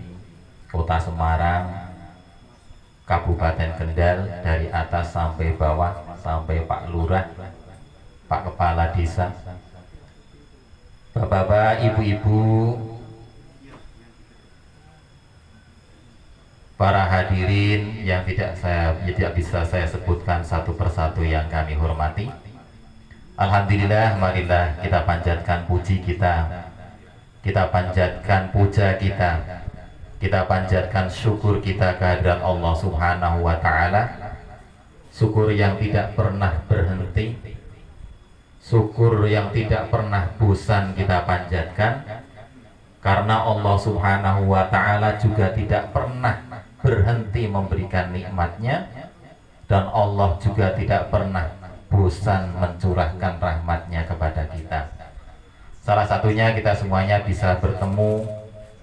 Kota Semarang, Kabupaten Kendal, dari atas sampai bawah, sampai Pak Lurah, Pak Kepala Desa, Bapak-bapak, ibu-ibu, para hadirin yang tidak bisa saya sebutkan satu persatu yang kami hormati. Alhamdulillah, marilah kita panjatkan puji kita panjatkan puja kita panjatkan syukur kita kehadirat Allah Subhanahu wa Ta'ala. Syukur yang tidak pernah berhenti, syukur yang tidak pernah bosan kita panjatkan, karena Allah Subhanahu wa Ta'ala juga tidak pernah berhenti memberikan nikmatnya, dan Allah juga tidak pernah bosan mencurahkan rahmatnya kepada kita. Salah satunya kita semuanya bisa bertemu,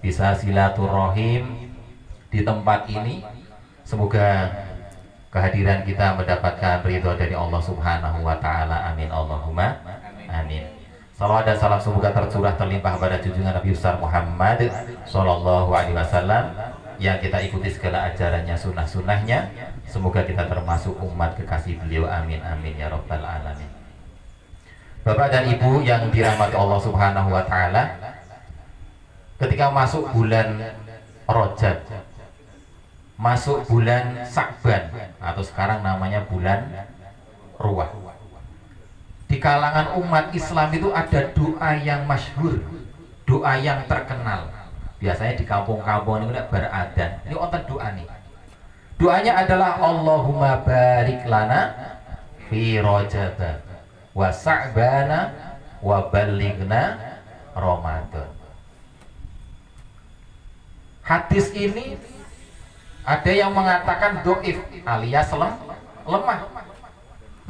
bisa silaturahim di tempat ini. Semoga kehadiran kita mendapatkan ridho dari Allah Subhanahu wa Ta'ala. Amin Allahumma amin. Salawat dan salam semoga tercurah terlimpah pada junjungan Nabi besar Muhammad Sallallahu Alaihi Wasallam, yang kita ikuti segala ajarannya, sunnah-sunnahnya. Semoga kita termasuk umat kekasih beliau. Amin amin ya rabbal alamin. Bapak dan Ibu yang dirahmati Allah Subhanahu wa Ta'ala, ketika masuk bulan Rajab, masuk bulan Sa'ban, atau sekarang namanya bulan Ruwah, di kalangan umat Islam itu ada doa yang masyhur, doa yang terkenal. Biasanya di kampung-kampung ini beradzan, ini otot doa nih. Doanya adalah Allahumma barik lana fi Rajab wa Sa'bana wa balighna Ramadan. Hadis ini ada yang mengatakan doif alias lemah.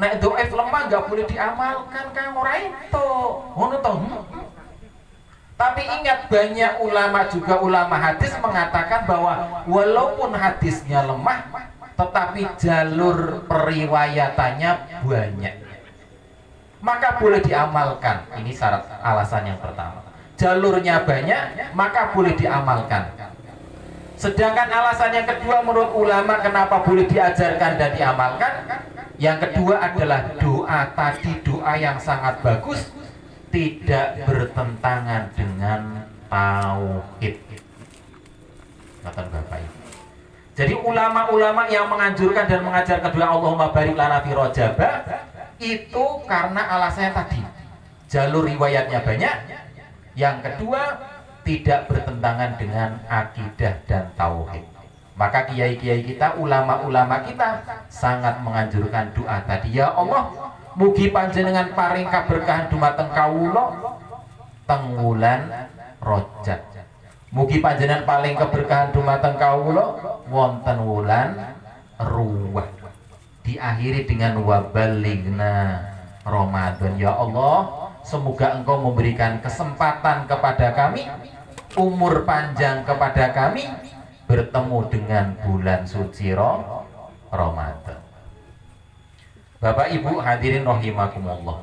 Nek doif lemah nggak boleh diamalkan, kang ora ento. Ngono to. Tapi ingat, banyak ulama juga ulama hadis mengatakan bahwa walaupun hadisnya lemah, tetapi jalur periwayatannya banyak, maka boleh diamalkan. Ini syarat alasan yang pertama. Jalurnya banyak, maka boleh diamalkan. Sedangkan alasan yang kedua menurut ulama kenapa boleh diajarkan dan diamalkan, yang kedua adalah doa tadi, doa yang sangat bagus, tidak bertentangan dengan tauhid. Kata Bapak Ibu. Jadi ulama-ulama yang menganjurkan dan mengajarkan doa Allahumma barik lana fi Rajab itu karena alasannya tadi, jalur riwayatnya banyak. Yang kedua, tidak bertentangan dengan akidah dan tauhid. Maka kiai-kiai kita, ulama-ulama kita sangat menganjurkan doa tadi. Ya Allah, mugi panjenengan paring kaberkahan dumateng kawula teng wulan Rajab. Mugi panjenengan paling keberkahan dumateng kawula wonten wulan Ruwah. Diakhiri dengan wabaligna Ramadan. Ya Allah, semoga Engkau memberikan kesempatan kepada kami, umur panjang kepada kami, bertemu dengan bulan suci Ramadan. Bapak Ibu hadirin rahimakumullah.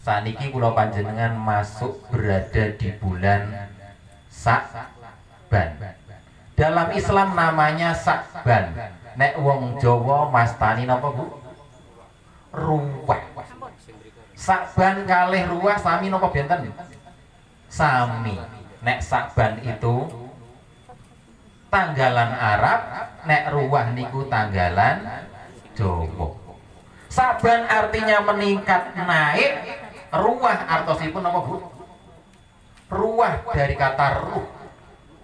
Saniki kula panjenengan masuk berada di bulan Sa'ban. Dalam Islam namanya Sa'ban. Nek wong Jawa mastani napa Bu? Ruwah. Sa'ban kalih ruwah sami napa benten? Sami. Nek Sa'ban itu tanggalan Arab, nek ruwah niku tanggalan Jawa. Sa'ban artinya meningkat naik, ruwah artosipun apa Bu? Ruwah dari kata ruh,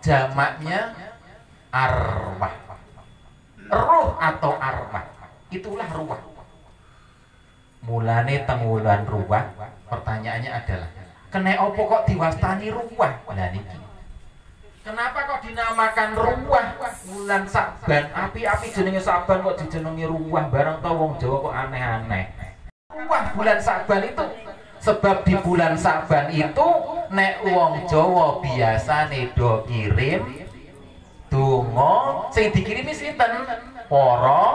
jamaknya arwah. Ruh atau arwah, itulah ruwah. Mulane teng wulan ruwah, pertanyaannya adalah, kene opo kok diwastani ruwah? Nah niki. Kenapa kok dinamakan ruwah bulan Sa'ban? Api-api jenenge Sa'ban kok dijenengi ruwah bareng to wong Jawa kok aneh-aneh. Ruwah bulan Sa'ban itu sebab di bulan Sa'ban itu nek wong Jawa biasane do kirim donga, sing dikirimi sinten? Para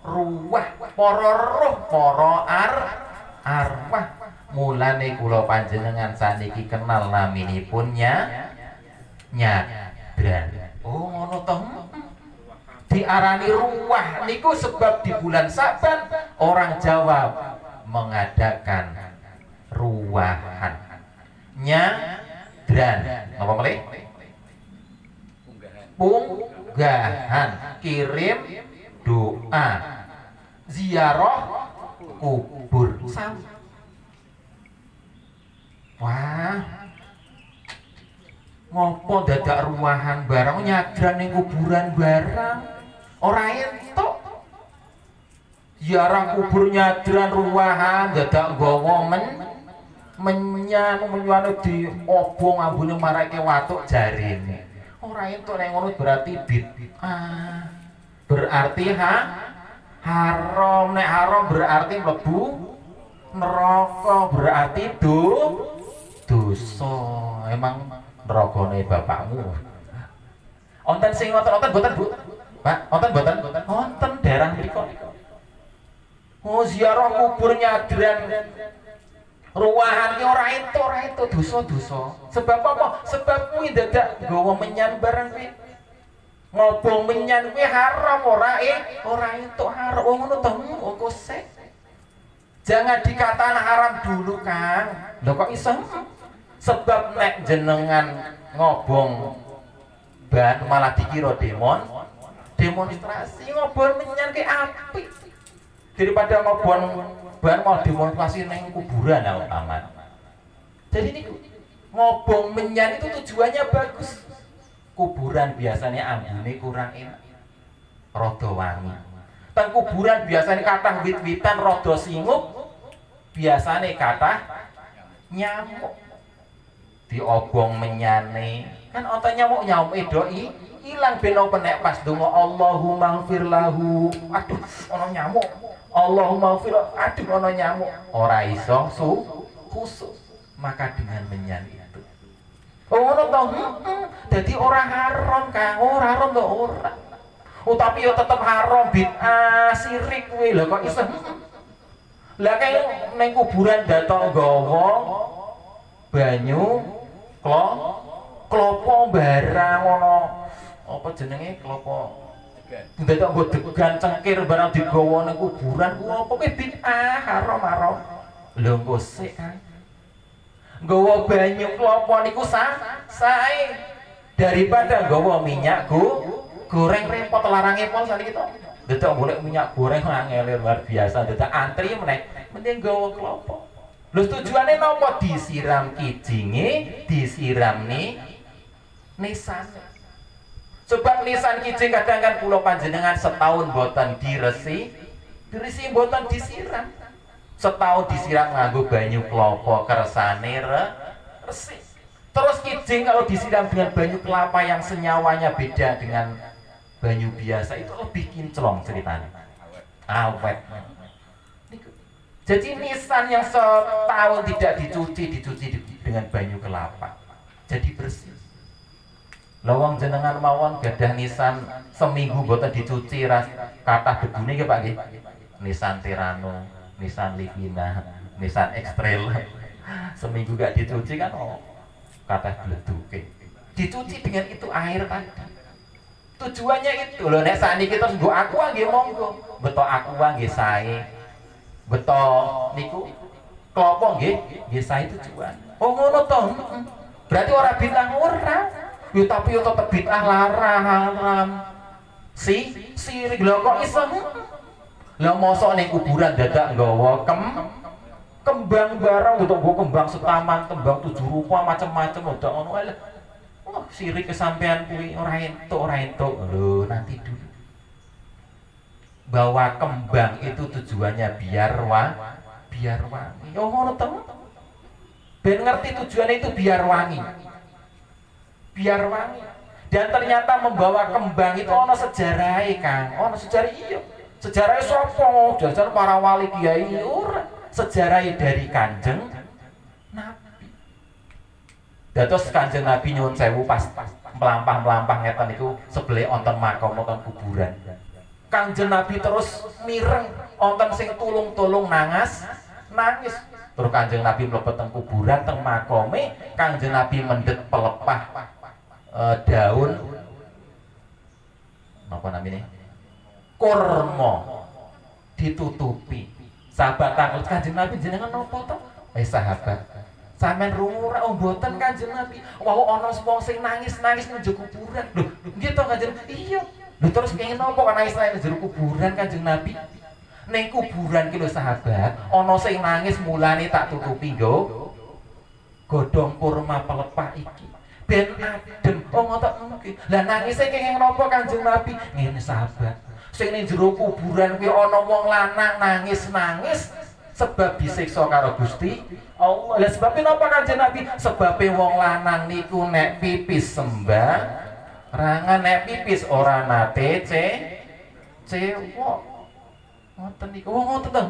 ruwah, para ruh, para arwah. Mulane kula panjenengan saniki kenal naminipun nyadran. Oh ngono to. Diarani ruwah niku sebab di bulan Sa'ban orang Jawa mengadakan ruwahan. Nyadran. Napa melih? Punggahan, kirim doa, ziarah kubur. Wah, ngopo dadak ruwahan barang nyadran ning kuburan barang ora entuk. Ziarah kubur nyadran ruwahan dadak nggawa menyang di obong ambune marake watuk jarine. Ora entuk nek ngono berarti bid'ah. Berarti haram. Nek haram berarti mlebu neraka, berarti dosa. Emang nerakane bapakmu. Wonten sing ngoten-ngoten mboten, Bu? Pak, wonten mboten? Wonten daerah mriku. Oh, ziarah kubur nyadran ruwahan ki ora entuk dosa-dosa. Sebab apa? Sebab kuwi dadak nggawa menyan barang kuwi. Ngobong menyan kuwi haram ora entuk haram. Oh ngono to, engko sik. Jangan dikatakan haram dulu, Kang. Lho kok iso? Sebab nek jenengan ngobong ban malah dikira demonstrasi. Ngobong menyan ki apik. Daripada ngobong ban mau demonstrasi neng kuburan aman. Jadi ini ngobong menyan itu tujuannya bagus. Kuburan biasanya ambune kurang enak, rada wangi. Teng kuburan biasanya kathah wit-witan rada singup, biasanya kathah nyamuk. Diobong menyane kan otak nyamuk doi hilang ben opo nek pas donga Allahumma ighfir lahu. Aduh, ana nyamuk. Allahumma ighfir, aduh ana nyamuk. Ora iso khusus. Maka dengan menyan itu Oh ngono to. Dadi ora haram Kang, ora haram to ora. Oh tapi yo tetep haram bid'ah sirik kuwi lho kok iso. Lah kayak ning kuburan datang gawa banyu klopo barang ngono apa jenenge klopo dadak nggo degan cengkir barang digawa ning kuburan ku apa kuwi bid'ah haram. Lho engko sik Kang. Nggawa banyu klopo niku sae daripada nggawa minyak goreng repot larange pol sakniki to. Dadak golek minyak goreng angel luar biasa, dadak antri meneh mending nggawa klopo. Lho tujuane napa? Disiram kijinge, disiram nisan. Sebab nisan kijing kadang kan kula panjenengan setahun boten diresi boten disiram. Setahun disiram nganggo banyu klopo kersane resik. Terus kijing kalau disiram dengan banyu kelapa yang senyawanya beda dengan banyu biasa itu lebih kinclong ceritanya. Awet. Jadi nisan yang setahun tidak dicuci dengan banyu kelapa jadi bersih. Lawang jenengan mawon gadah nisan seminggu boten dicuci kathah debune nggih Pak nggih. Nisan Tirano, Nisan Livina, Nisan X-Trail. Seminggu gak dicuci kan kathah bleduke. Dicuci dengan itu air tadi. Tujuannya itu loh, nek sakniki terus nggo aqua nggih monggo. Beto aqua nggih sae. Beto niku klopo nggih sae tujuan. Oh ngono to. Berarti ora bid'ah ora. Yo tapi yo tetep bid'ah haram. Sirik lho kok iso. Lah mosok ning kuburan dadak nggawa kembang barang untuk nggo kembang setaman, kembang 7 rupa macam-macam udah ngono ae. Oh, sirik kesampean kuwi ora entuk. Lho, nanti dulu. Bahwa kembang itu tujuannya biar wangi. Oh, ngono to. Ben ngerti tujuannya itu biar wangi. Dan ternyata membawa kembang itu ono sejarahnya Kang. Ono sejarah iya. Sejarahnya sapa? Jajar para wali kiai ora. Sejarahnya dari Kanjeng Nabi. Dados Kanjeng Nabi nyuwun sewu pas melampah ngeten niku sebelah wonten makam wonten kuburan. Kanjeng Nabi terus mireng wonten sing tulung-tulung nangis. Terus Kanjeng Nabi mlebet teng kuburan teng makome, Kanjeng Nabi mendet pelepah daun apa namanya? Kurma ditutupi. Sahabat takut Kanjeng Nabi jenengan napa to? Sahabat sampean rungu ora mboten Kanjeng Nabi. Wau ana wong sing nangis-nangis nang jero kuburan. Lho, nggih to Kanjeng? Iya. Lho terus kenging napa kok nangis nang jero kuburan Kanjeng Nabi? Ning kuburan ki lho sahabat, ana sing nangis mulane tak tutupi nggo godhong kurma pelepah iki. Ben adem. Oh ngoten nggih. Lah nangise kenging napa Kanjeng Nabi? Ngene sahabat. Sing ning jero kuburan kuwi ana wong lanang nangis-nangis sebab disiksa karo Gusti Allah. Lah sebabé napa Kanjeng Nabi? Sebabe wong lanang niku nek pipis sembarangan, nek pipis ora nate cewek. Ngoten niku. Oh ngoten to.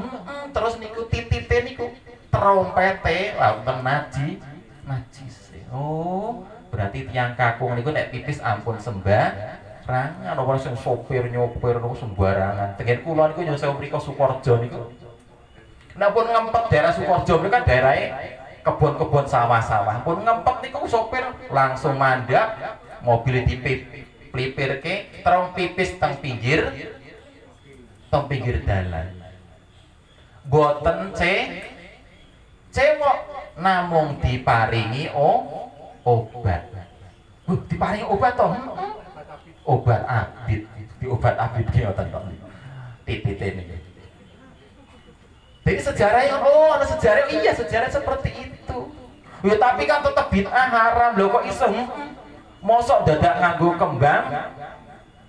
Terus niku titite niku trompete wonten najis. Oh, berarti tiyang kakung niku nek pipis ampun sembarangan. Ora sing sopir nyopir niku sembarangan. Tengen kula niku nyusul mriko Sukorejo niku. Nek pun ngempet daerah Sukorejo niku kan daerahe kebon-kebon sawah-sawah. Pun ngempet niku sopir langsung mandap mobil dipipirke terus pipis teng pinggir dalan. Boten cewek namung diparingi obat. Diparingi obat to? Obat abid. Di obat abid ki ngoten to. Titite niki. Jadi sejarahnya ada sejarah. Iya, sejarah seperti itu. Ya tapi kan tetap bid'ah haram lho kok iso. Mosok dadak nganggo kembang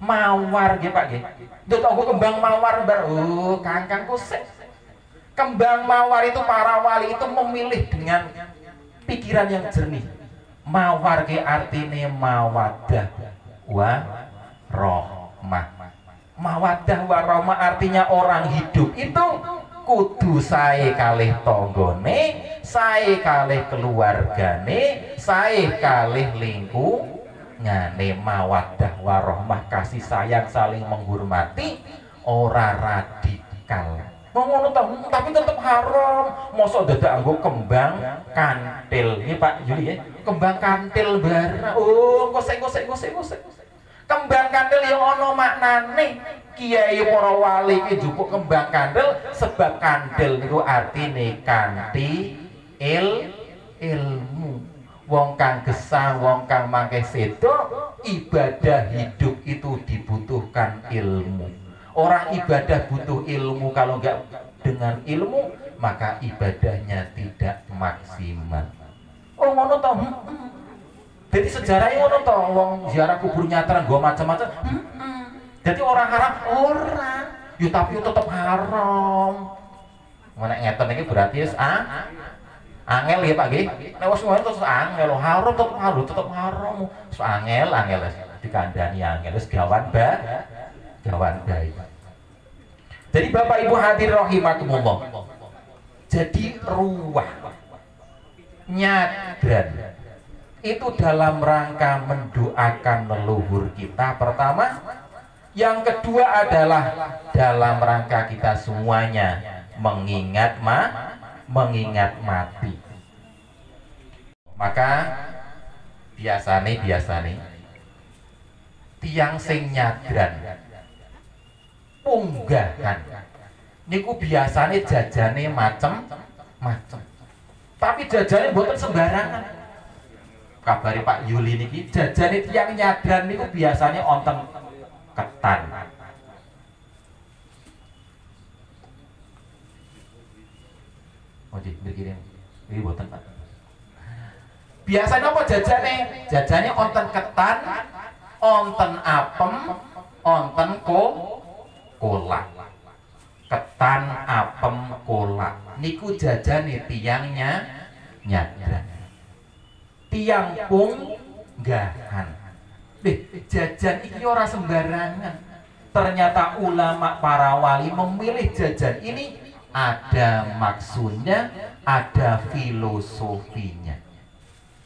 mawar nggih Pak nggih. Nduk nganggo kembang mawar bar. Oh, Kang kusik. Kembang mawar itu para wali itu memilih dengan pikiran yang jernih. Mawar ke artinya mawaddah warahmah. Mawaddah warahmah artinya orang hidup itu kudu sae kalih tanggane, sae kalih keluargane, sae kalih lingkungane, mawaddah warahmah, kasih sayang, saling menghormati, ora radikal. Ngono tapi tetap haram. Mosok dadak anggo kembang kantil. Ini Pak Yuli ya, kembang kantil barang. Oh, gosek. Kembang kantil yang ono maknane. Kiai para wali iki njupuk kembang kantil sebab kantil niku artine kanthi ilmu. Wong kang gesah, wong kang mangke sedo, ibadah hidup itu dibutuhkan ilmu. Orang ibadah butuh ilmu, kalau enggak dengan ilmu maka ibadahnya tidak maksimal. Oh ngono toh. Jadi sejarahnya ngono toh, wong ziarah kubur nyata nggo macam-macam. Jadi orang haram orang, yo tapi tetap haram. Mana ngeten iki berarti wis angel ya Pak nggih. Nek wis ngono terus angel, haram tetap haram. Wis angel dikandani angel wis gawan baik. Jadi Bapak Ibu hadir rahimakumullah. Jadi ruwah nyadran itu dalam rangka mendoakan leluhur kita pertama. Yang kedua adalah dalam rangka kita semuanya mengingat mati. Maka biasane tiang sing nyadran punggahan niku biasane jajane macem-macem. Tapi jajane mboten sembarangan. Kabari Pak Yuli niki jajane tiang nyadran niku biasane onten ketan. Begini, ini boten Pak. Biasanya apa jajane? Jajane onten ketan, onten apem, onten kolak. Ketan, apem, kolak. Niku jajane tiangnya nyadran. Tiang punggahan. Jajan ini ora sembarangan. Ternyata ulama para wali memilih jajan ini ada maksudnya, ada filosofinya.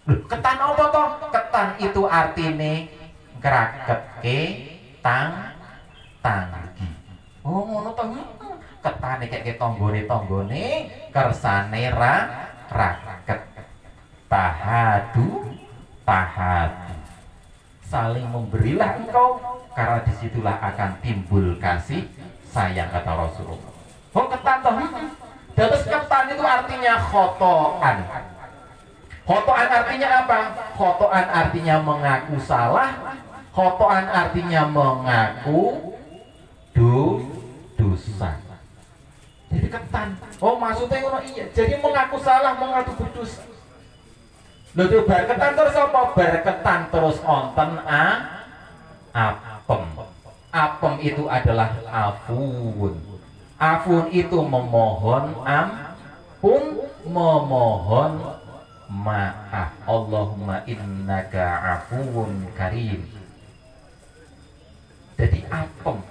Ketan apa toh? Ketan itu artine ngraketke tanggi. Oh ngono toh. Ketane kayak tonggone kersane raket. Tahadu. Saling memberilah engkau, karena disitulah akan timbul kasih sayang, kata Rasulullah. Oh ketan toh. Terus ketan itu artinya khotoan. Khotoan artinya apa? Khotoan artinya mengaku salah. Khotoan artinya mengaku dosa. Jadi ketan. Oh maksudnya ngono iya. Jadi mengaku salah, mengaku berdosa. Lho itu berketan terus apa? Berketan terus onten apem. Apem itu adalah afun. Afun itu memohon ampun, memohon maaf. Allahumma innaka afuwun karim. Jadi apem.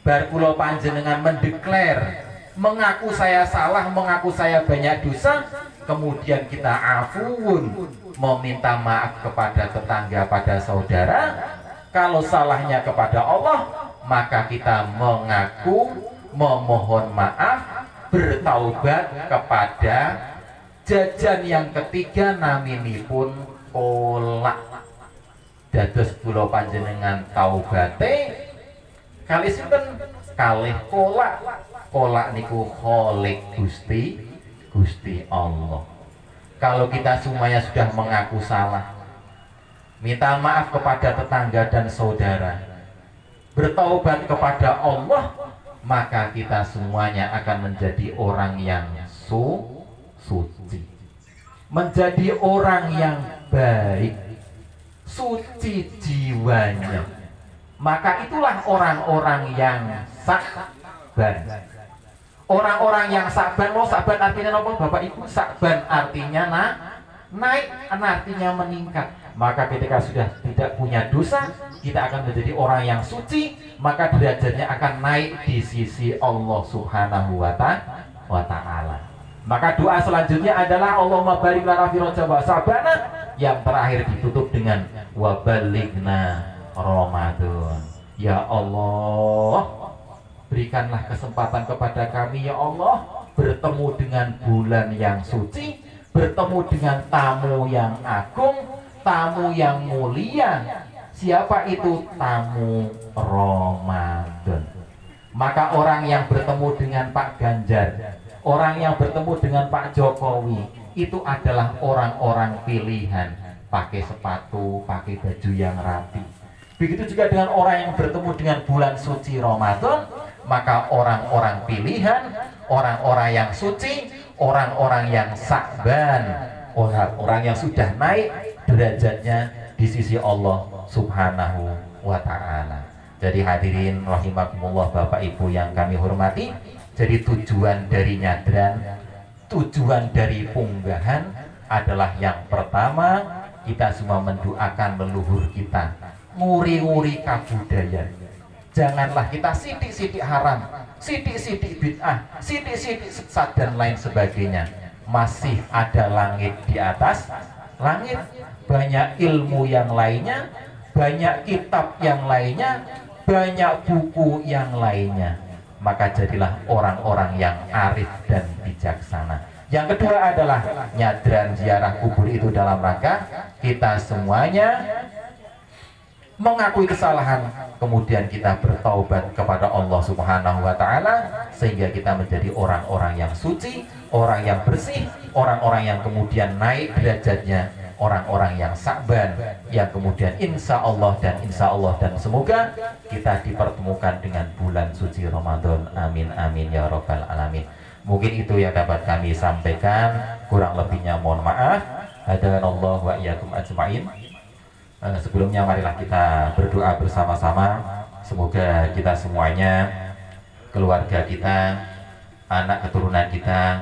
Bar kula panjenengan mendeklar, mengaku saya salah, mengaku saya banyak dosa, kemudian kita afuun, meminta maaf kepada tetangga, pada saudara. Kalau salahnya kepada Allah, maka kita mengaku, memohon maaf, bertaubat kepada jajan. Yang ketiga naminipun kolak. Dados kula panjenengan taubate kalih sinten? Kalih kolak. Kolak niku kholik Gusti Allah. Kalau kita semuanya sudah mengaku salah, minta maaf kepada tetangga dan saudara, bertaubat kepada Allah, maka kita semuanya akan menjadi orang yang suci, menjadi orang yang baik, suci jiwanya. Maka itulah orang-orang yang sabar. Orang-orang yang sabar. Oh sabar artinya apa Bapak Ibu? Sabar artinya naik, artinya meningkat. Maka ketika sudah tidak punya dosa, kita akan menjadi orang yang suci, maka derajatnya akan naik di sisi Allah Subhanahu wa Ta'ala. Maka doa selanjutnya adalah Allahumma barik lana fi Rajab wa Sya'ban, yang terakhir ditutup dengan wa balighna Ramadan. Ya Allah, berikanlah kesempatan kepada kami ya Allah bertemu dengan bulan yang suci, bertemu dengan tamu yang agung, tamu yang mulia. Siapa itu? Tamu Ramadan. Maka orang yang bertemu dengan Pak Ganjar, orang yang bertemu dengan Pak Jokowi, itu adalah orang-orang pilihan. Pakai sepatu, pakai baju yang rapi. Begitu juga dengan orang yang bertemu dengan bulan suci Ramadan, maka orang-orang pilihan, orang-orang yang suci, orang-orang yang Sya'ban, orang-orang yang sudah naik derajatnya di sisi Allah Subhanahu wa Ta'ala. Jadi hadirin rahimakumullah, Bapak Ibu yang kami hormati, jadi tujuan dari nyadran, tujuan dari punggahan adalah yang pertama, kita semua mendoakan leluhur kita, nguri-nguri kabudayan. Janganlah kita sidik-sidik haram, sidik-sidik bid'ah, sidik-sidik sesat dan lain sebagainya. Masih ada langit di atas langit, banyak ilmu yang lainnya, banyak kitab yang lainnya, banyak buku yang lainnya. Maka jadilah orang-orang yang arif dan bijaksana. Yang kedua adalah nyadran ziarah kubur itu dalam rangka kita semuanya mengakui kesalahan, kemudian kita bertaubat kepada Allah Subhanahu wa Ta'ala, sehingga kita menjadi orang-orang yang suci, orang yang bersih, orang-orang yang kemudian naik derajatnya, orang-orang yang Sya'ban, yang kemudian insya Allah dan semoga kita dipertemukan dengan bulan suci Ramadan. Amin amin ya rabbal alamin. Mungkin itu yang dapat kami sampaikan, kurang lebihnya mohon maaf. Hadanallahu wa iyyakum ajma'in. Sebelumnya marilah kita berdoa bersama-sama. Semoga kita semuanya, keluarga kita, anak keturunan kita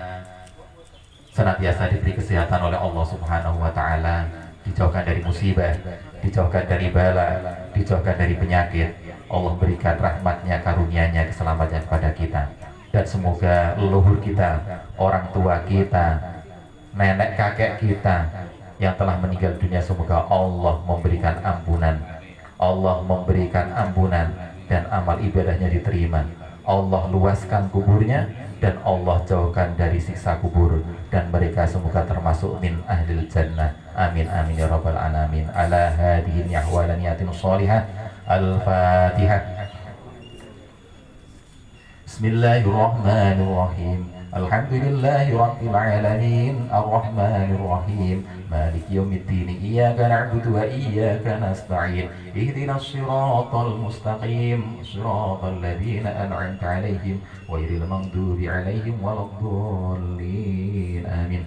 senantiasa diberi kesehatan oleh Allah Subhanahu wa Ta'ala, dijauhkan dari musibah, dijauhkan dari bala, dijauhkan dari penyakit. Allah berikan rahmatnya, karunia-Nya, keselamatan kepada kita. Dan semoga leluhur kita, orang tua kita, nenek kakek kita yang telah meninggal dunia, semoga Allah memberikan ampunan, Allah memberikan ampunan, dan amal ibadahnya diterima. Allah luaskan kuburnya, dan Allah jauhkan dari siksa kubur, dan mereka semoga termasuk min ahlil jannah. Amin amin ya rabbal alamin. Ala hadihin yahwalan yatin sholihah. Al-Fatihah. Bismillahirrahmanirrahim. Alhamdulillahi rabbil alamin. Ar-Rahmanir Rahim. Maliki yaumiddin. Iyyaka na'budu wa iyyaka nasta'in. Ihdinas siratal mustaqim. Siratal ladzina an'amta 'alaihim ghairil maghdubi 'alaihim waladdallin. Amin.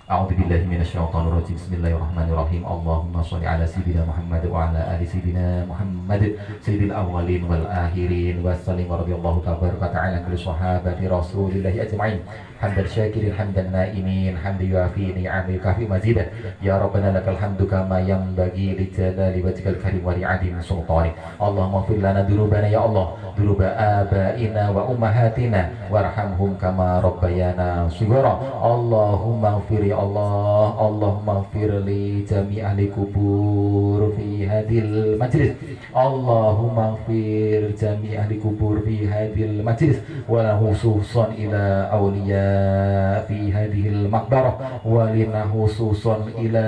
A'udzu billahi minasyaitonir rajim. Bismillahirrahmanirrahim. Allahumma shalli ala sayyidina Muhammad wa ala ali sayyidina Muhammad sayyidil awwalin wal akhirin wa sallim radhiyallahu tabaraka ta'ala kulli sahabati rasulillahi ajma'in. Hamdan syakirin hamdan naimin hamdan yuafi ni'amil kafi mazidah. Ya Rabbana lakal hamdu kama yanbaghi li jalali wajhikal karim wa li'adim sultanik. Allahumma fir lana dzunubana ya Allah, dzunuba abaina wa ummahatina warhamhum kama rabbayana shighara. Allahumma fir ya Allah, Allahumma fir li jami' ahli kubur fi hadil majlis. Allahumma fir jami' ahli kubur fi hadil majlis wa khususan ila awliya fi hadhil maqbarah wa lina khususan ila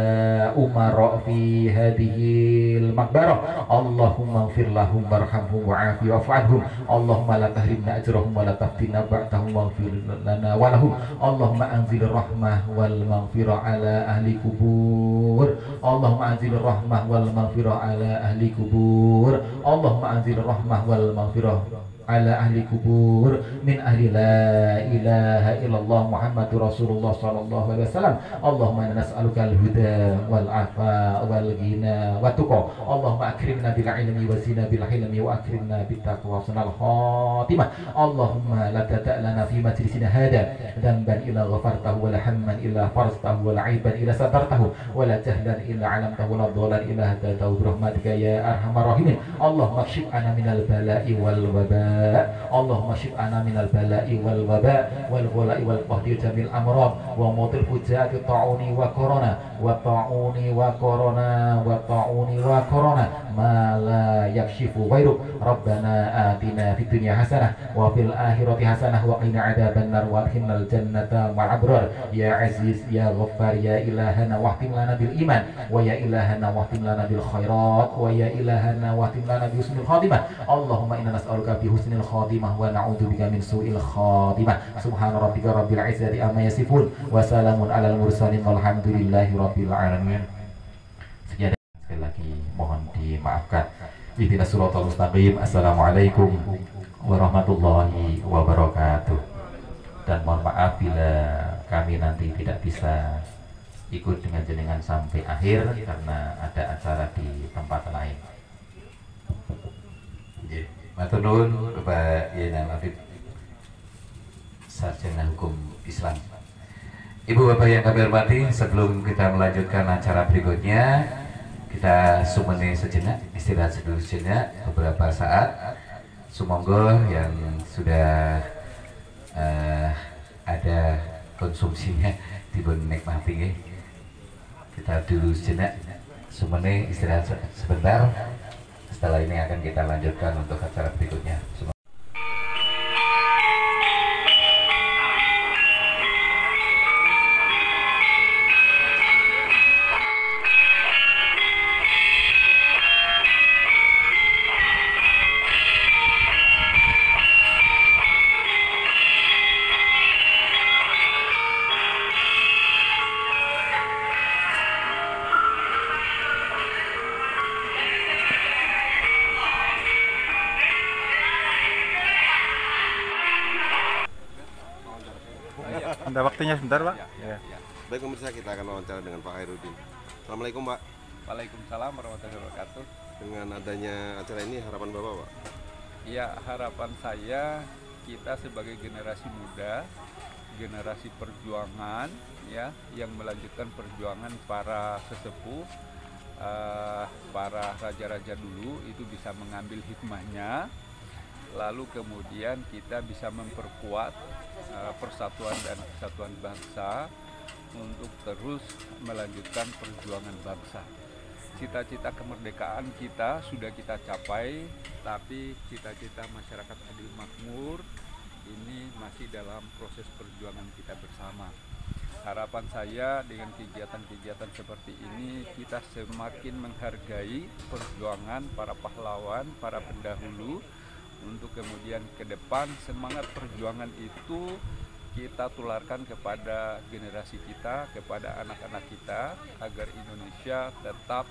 umara fi hadhil maqbarah. Allahumma ighfir lahum warhamhum wa'afi wa'fu anhum. Allahumma la tahrimna ajrahum wa la taftina ba'dahum waghfir lana wa lahum. Allahumma anzil rahmah wal maghfirah ala ahli kubur. Allahumma anzil rahmah wal maghfirah ala ahli kubur. Allahumma anzil rahmah wal maghfirah ala ahli kubur min ahli la ilaha illallah Muhammadur Rasulullah sallallahu alaihi wasallam. Allahumma inna nas'aluka al-huda wal afa wal ghina wa tuqa. Allahumma akrimna bil ilmi wa zina bil hilmi wa akrimna bit taqwa wa sunal khatimah. Allahumma la tada'lana fi majlisina hada dhanban illa ghafartahu wa la hamman illa farajtahu wa la aiban illa satartahu wa la jahlan illa 'alamtahu wa la dhalan illa hadatahu bi rahmatika ya arhamar rahimin. Allahumma kshif 'anna minal bala'i wal waba الشفاء اللهم شفعنا من البلاء والوباء والغلاء والقهر جميع الأمراض وموت الفجاء الطاعون وكورونا ما لا يكشف غيرك ربنا آتنا في الدنيا حسنة وفي الآخرة حسنة وقنا عذاب النار وادخلنا الجنة مع الأبرار يا عزيز يا غفار يا إلهنا واختم لنا بالإيمان ويا إلهنا واختم لنا بالخيرات ويا إلهنا واختم لنا بحسن الخاتمة اللهم إنا نسألك بحسن الخاتمة ونعوذ بك من سوء الخاتمة سبحان ربك رب العزة عما يصفون وسلام على المرسلين والحمد لله رب العالمين. Sekian sekali lagi mohon dimaafkan. Ihdinas siratal mustaqim. Assalamualaikum warahmatullahi wabarakatuh. Dan mohon maaf bila kami nanti tidak bisa ikut dengan jenengan sampai akhir karena ada acara di tempat lain. Matur nuwun Bapak Yenal Afif, Sarjana Hukum Islam. Ibu Bapak yang kami hormati, sebelum kita melanjutkan acara berikutnya, kita sumene sejenak, istirahat dulu sejenak beberapa saat. Sumangga yang sudah ada konsumsinya dipun nikmati nggih. Kita dulu sejenak, sumene istirahat sebentar. Setelah ini akan kita lanjutkan untuk acara berikutnya. Ada waktunya sebentar, Pak? Ya. Baik pemirsa, kita akan wawancara dengan Pak Hairudin. Assalamualaikum, Pak. Waalaikumsalam warahmatullahi wabarakatuh. Dengan adanya acara ini, harapan Bapak, Pak? Ya, harapan saya kita sebagai generasi muda, generasi perjuangan, ya, yang melanjutkan perjuangan para sesepuh, para raja-raja dulu itu bisa mengambil hikmahnya, lalu kemudian kita bisa memperkuat persatuan dan kesatuan bangsa untuk terus melanjutkan perjuangan bangsa. Cita-cita kemerdekaan kita sudah kita capai, tapi cita-cita masyarakat adil makmur ini masih dalam proses perjuangan kita bersama. Harapan saya dengan kegiatan-kegiatan seperti ini kita semakin menghargai perjuangan para pahlawan, para pendahulu, untuk kemudian ke depan semangat perjuangan itu kita tularkan kepada generasi kita, kepada anak-anak kita, agar Indonesia tetap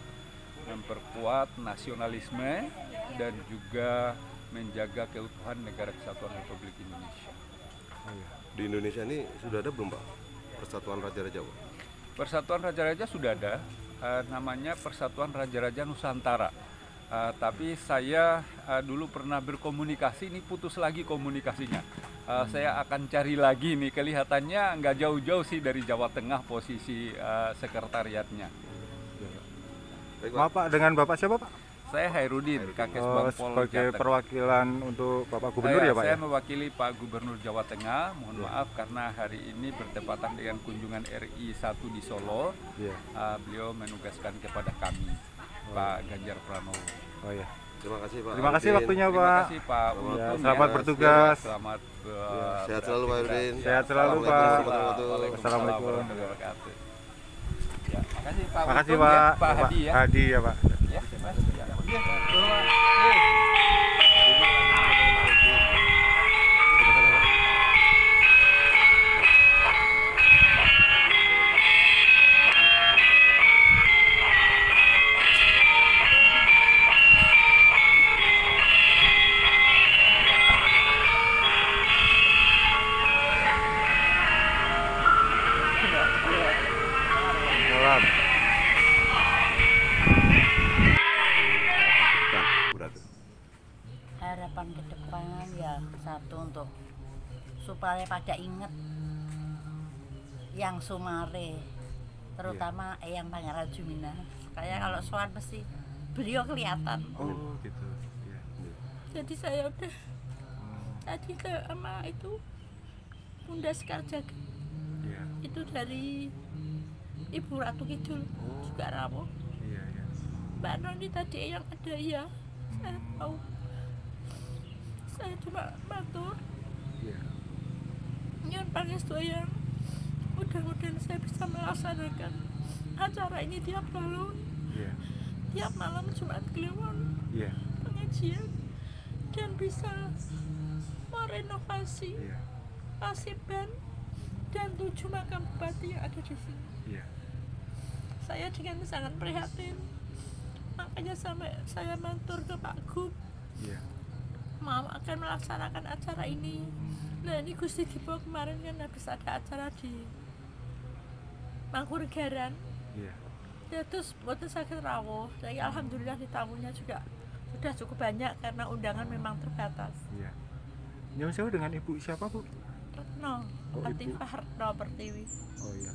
memperkuat nasionalisme dan juga menjaga keutuhan Negara Kesatuan Republik Indonesia. Di Indonesia ini sudah ada belum, Pak, Persatuan Raja-Raja, Pak? Persatuan Raja-Raja sudah ada, namanya Persatuan Raja-Raja Nusantara. Tapi saya dulu pernah berkomunikasi, ini putus lagi komunikasinya. Saya akan cari lagi nih, kelihatannya nggak jauh-jauh sih dari Jawa Tengah posisi sekretariatnya. Baik, Pak. Maaf, Pak, dengan Bapak siapa, Pak? Saya Hairudin, Kakes Bangpol sebagai Jateng. perwakilan untuk Bapak Gubernur ya, Pak? Saya mewakili Pak Gubernur Jawa Tengah. Mohon maaf karena hari ini bertepatan dengan kunjungan RI 1 di Solo. Beliau menugaskan kepada kami, Pak Ganjar Pranowo. Oh ya. Terima kasih, Pak. Terima kasih Hairudin. waktunya, Terima Pak. kasih Pak. Ya, selamat bertugas. Selamat Sehat selalu, Pak Hairudin. Sehat selalu, Pak. Assalamualaikum. Assalamualaikum warahmatullahi wabarakatuh. Ya, makasih Pak. Makasih, Untung Pak. ya, Pak Hadi ya. Hadi ya, Pak. Ya, Mas. Ya. Salam. Harapan ke depan ya satu, untuk supaya pada ingat yang Sumare, terutama Eyang Pangeran Jumina. Kayak kalau soal pasti beliau kelihatan. Oh, gitu. Ya. Jadi saya udah tadi sama itu Bunda Sekar Jagad. Iya. Itu dari Ibu Ratu Kidul juga rawuh. Iya, iya. Mbak Noni tadi yang ada ya, saya tahu. Saya cuma matur. Iya. Nyuwun pangestu yang mudah-mudahan saya bisa melaksanakan acara ini tiap tahun. Iya. Tiap malam Jumat Kliwon. Iya. Pengajian dan bisa merenovasi Iya. Paseban dan 7 makam bupati yang ada di sini. Iya. Saya dengan sangat prihatin, makanya saya matur ke Pak Gub, Iya. mau akan melaksanakan acara ini. Nah ini Gusti Dipo kemarin kan habis ada acara di Mangkunegaran. Iya. Ya, terus buatan sakit rawuh. Jadi alhamdulillah di tamunya juga sudah cukup banyak karena undangan memang terbatas. Iya. Nyuwun sewu dengan Ibu siapa, Bu? Retno, Oh, Latifah Retno Pertiwi. Oh iya.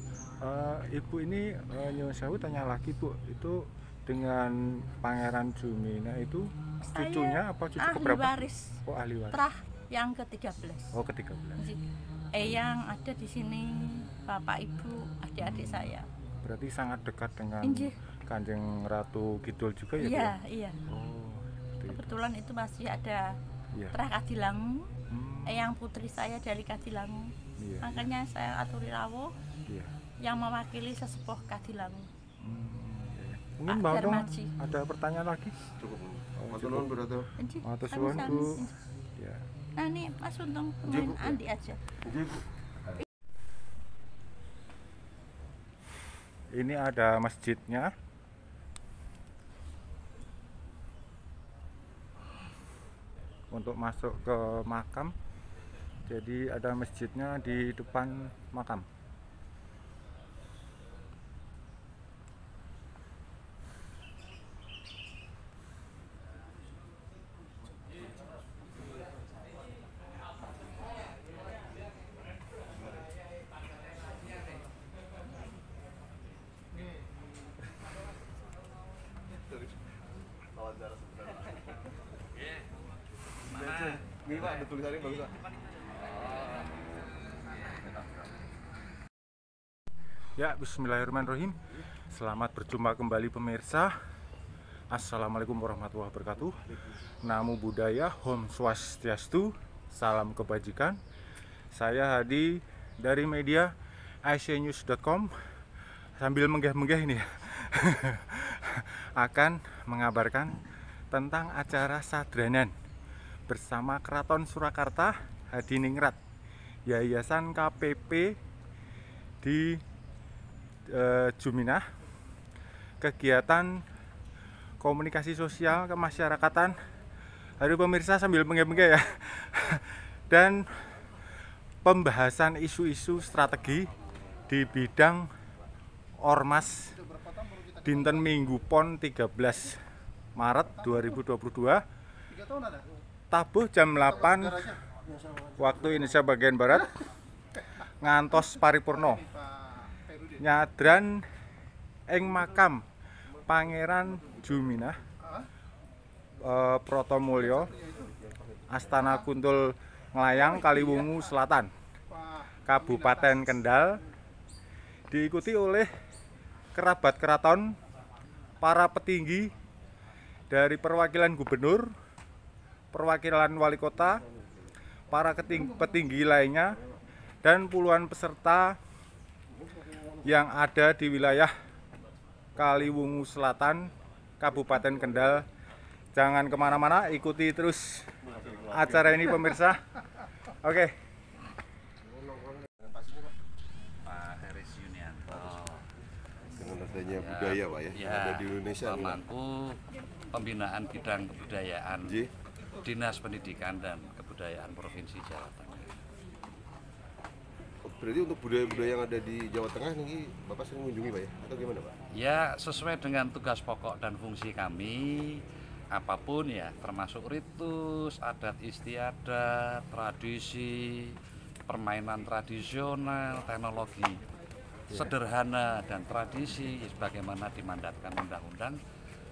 Ibu ini nyuwun sewu tanya lagi, Bu. Itu dengan Pangeran Jumina itu cucunya apa cucu ahli keberapa? waris. Oh, ahli waris. Terah yang ke-13. Oh, ke-13. Yang ada di sini Bapak Ibu, adik-adik saya. Berarti sangat dekat dengan Injih. Kanjeng Ratu Kidul juga ya, Bu? Iya, iya. Oh, itu. Kebetulan itu masih ada Iya. Terah Kadilangu. Yang putri saya dari Kadilangu. Iya, Makanya saya aturi rawuh Iya. yang mewakili sesepuh Kadilangu. Iya. Mungkin Pak Mbak Untung Darmaji. ada pertanyaan lagi? Cukup. Oh, Matur nuwun, Bu Ratu. Injih, Matur sami-sami. suwun, Bu. Ya. Nah ini Mas Untung Injih, temuin Bu. Andi aja. Injih, Bu. Ini ada masjidnya. Untuk masuk ke makam. Jadi ada masjidnya di depan makam. Ini Pak, ada tulisannya bagus Pak. Ya, bismillahirrahmanirrahim. Selamat berjumpa kembali pemirsa. Assalamualaikum warahmatullahi wabarakatuh. Namo Buddhaya, Om Swastiastu, salam kebajikan. Saya Hadi dari media ICNews.com. Sambil menggeh-menggeh ini ya. Akan mengabarkan tentang acara sadranan bersama Keraton Surakarta Hadiningrat, Yayasan KPP di Juminah, kegiatan komunikasi sosial kemasyarakatan. Aduh pemirsa sambil menggeh-menggeh ya. Dan pembahasan isu-isu strategi di bidang Ormas dinten Minggu Pon 13 Maret 2022 tabuh jam 8 waktu Indonesia bagian Barat ngantos paripurno nyadran ing makam Pangeran Juminah Protomulyo Astana Kuntul Nglayang Kaliwungu Selatan Kabupaten Kendal, diikuti oleh kerabat keraton, para petinggi dari perwakilan gubernur, perwakilan wali kota, para petinggi lainnya, dan puluhan peserta yang ada di wilayah Kaliwungu Selatan, Kabupaten Kendal. Jangan kemana-mana, ikuti terus acara ini pemirsa. Oke. Pak Heris Yunianto. Dengan adanya budaya Pak ya, yang ada di Indonesia. Pemangku pembinaan bidang kebudayaan Dinas Pendidikan dan Kebudayaan Provinsi Jawa Tengah. Berarti untuk budaya-budaya yang ada di Jawa Tengah nih Bapak sering mengunjungi Pak ya? Atau gimana Pak? Ya sesuai dengan tugas pokok dan fungsi kami, apapun ya, termasuk ritus, adat istiadat, tradisi, permainan tradisional, teknologi sederhana dan tradisi sebagaimana dimandatkan undang-undang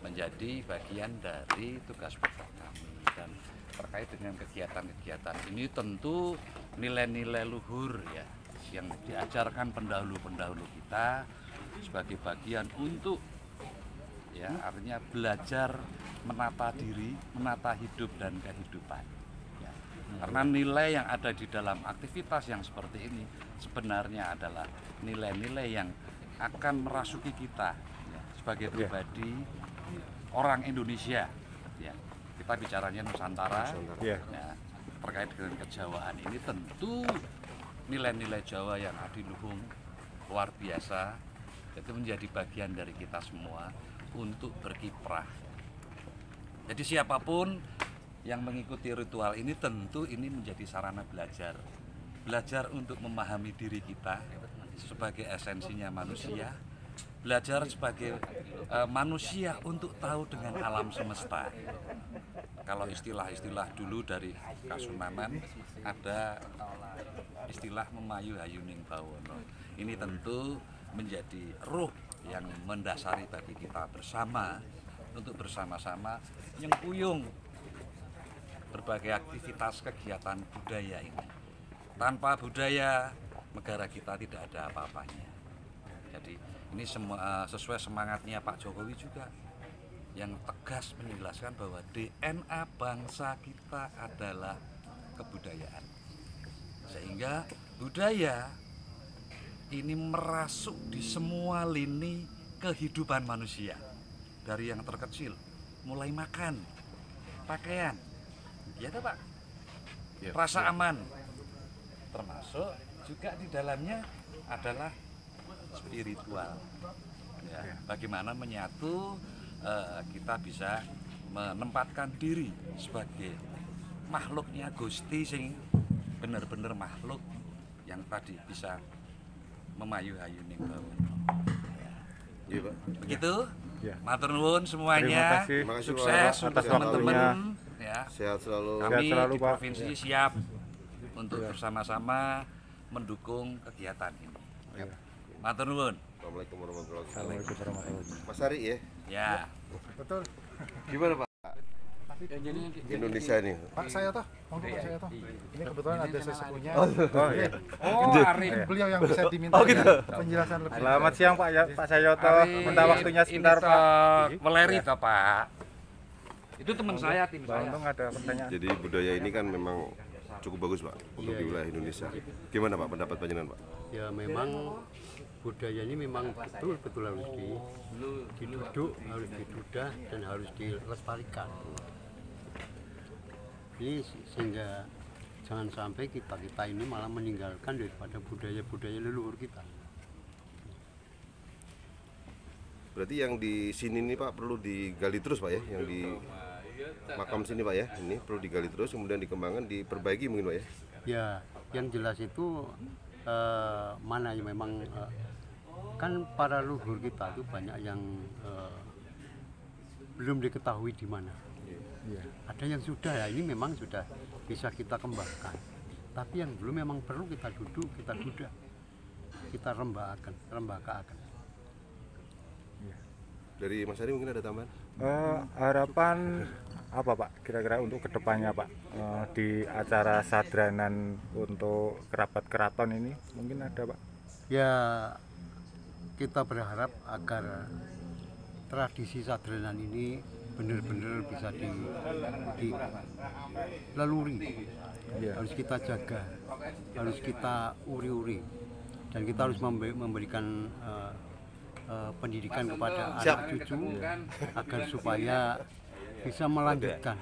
menjadi bagian dari tugas pokok kami. Dan terkait dengan kegiatan-kegiatan ini tentu nilai-nilai luhur ya yang diajarkan pendahulu-pendahulu kita sebagai bagian untuk ya artinya belajar menata diri, menata hidup dan kehidupan. Ya. Karena nilai yang ada di dalam aktivitas yang seperti ini sebenarnya adalah nilai-nilai yang akan merasuki kita ya, sebagai pribadi orang Indonesia. Ya. Kita bicaranya Nusantara, ya, terkait dengan kejawaan ini tentu nilai-nilai Jawa yang adiluhung luar biasa itu menjadi bagian dari kita semua untuk berkiprah. Jadi siapapun yang mengikuti ritual ini tentu ini menjadi sarana belajar untuk memahami diri kita sebagai esensinya manusia, belajar sebagai manusia untuk tahu dengan alam semesta. Kalau istilah-istilah dulu dari Kasunanan ada istilah memayu hayuning bawono. Ini tentu menjadi ruh yang mendasari bagi kita bersama untuk bersama-sama nyengkuyung berbagai aktivitas kegiatan budaya ini. Tanpa budaya negara kita tidak ada apa-apanya. Jadi ini semua sesuai semangatnya Pak Jokowi juga yang tegas menjelaskan bahwa DNA bangsa kita adalah kebudayaan. Sehingga budaya ini merasuk di semua lini kehidupan manusia. Dari yang terkecil, mulai makan, pakaian, ya Pak, rasa aman, termasuk juga di dalamnya adalah spiritual. Ya, bagaimana menyatu kita bisa menempatkan diri sebagai makhluknya Gusti sing benar-benar makhluk yang tadi bisa memayu hayuning bawono. Iya, Pak. Begitu? Ya. Matur nuwun semuanya. Terima kasih. Sukses untuk teman-teman ya. Sehat selalu. Kami Sehat selalu, di Pak. provinsi siap untuk bersama-sama mendukung kegiatan ini. Matur nuwun. Assalamualaikum warahmatullahi Assalamualaikum warahmatullahi wabarakatuh. Mas Ari ya. Ya. Betul. Gimana Pak? Indonesia ini. Pak saya toh, monggo Pak saya toh. Ini kebetulan ada sesepuhnya. Iya. Oh, Arif. Beliau yang bisa diminta penjelasan lebih. Selamat siang Pak Sayoto. Minta waktunya sebentar Pak. Meleri toh Pak. Itu teman saya, tim saya. Untung ada pertanyaan. Jadi budaya ini kan memang cukup bagus Pak untuk di wilayah Indonesia. Gimana Pak pendapat panjenengan Pak? Ya memang budaya ini memang betul-betul harus diduduk, harus didudah dan harus dilestarikan. Ini sehingga jangan sampai kita ini malah meninggalkan daripada budaya-budaya leluhur kita. Berarti yang di sini nih Pak perlu digali terus Pak ya, yang di makam sini Pak ya, ini perlu digali terus kemudian dikembangkan, diperbaiki mungkin Pak ya? Ya, yang jelas itu mana yang memang kan para leluhur kita itu banyak yang belum diketahui di mana. Ya. Ada yang sudah ya, ini memang sudah bisa kita kembangkan. Tapi yang belum memang perlu kita duduk, kita dudah, kita rembakakan. Ya. Dari Mas Ari mungkin ada tambahan? Harapan apa Pak kira-kira untuk kedepannya Pak di acara sadranan untuk kerabat keraton ini mungkin ada Pak? Ya kita berharap agar tradisi sadranan ini benar-benar bisa dilaluri, harus kita jaga, harus kita uri-uri, dan kita harus memberikan pendidikan kepada anak cucu agar supaya bisa melanjutkan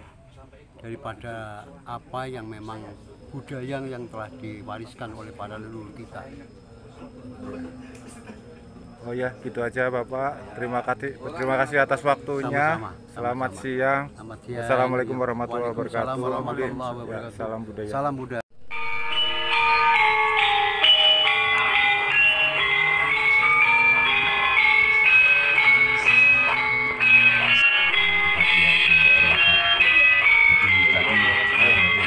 daripada apa yang memang budaya yang telah diwariskan oleh para leluhur kita. Oh ya, gitu aja Bapak. Terima kasih atas waktunya. Sama-sama. Selamat siang. Assalamualaikum warahmatullahi wabarakatuh. Salam budaya. Salam budaya.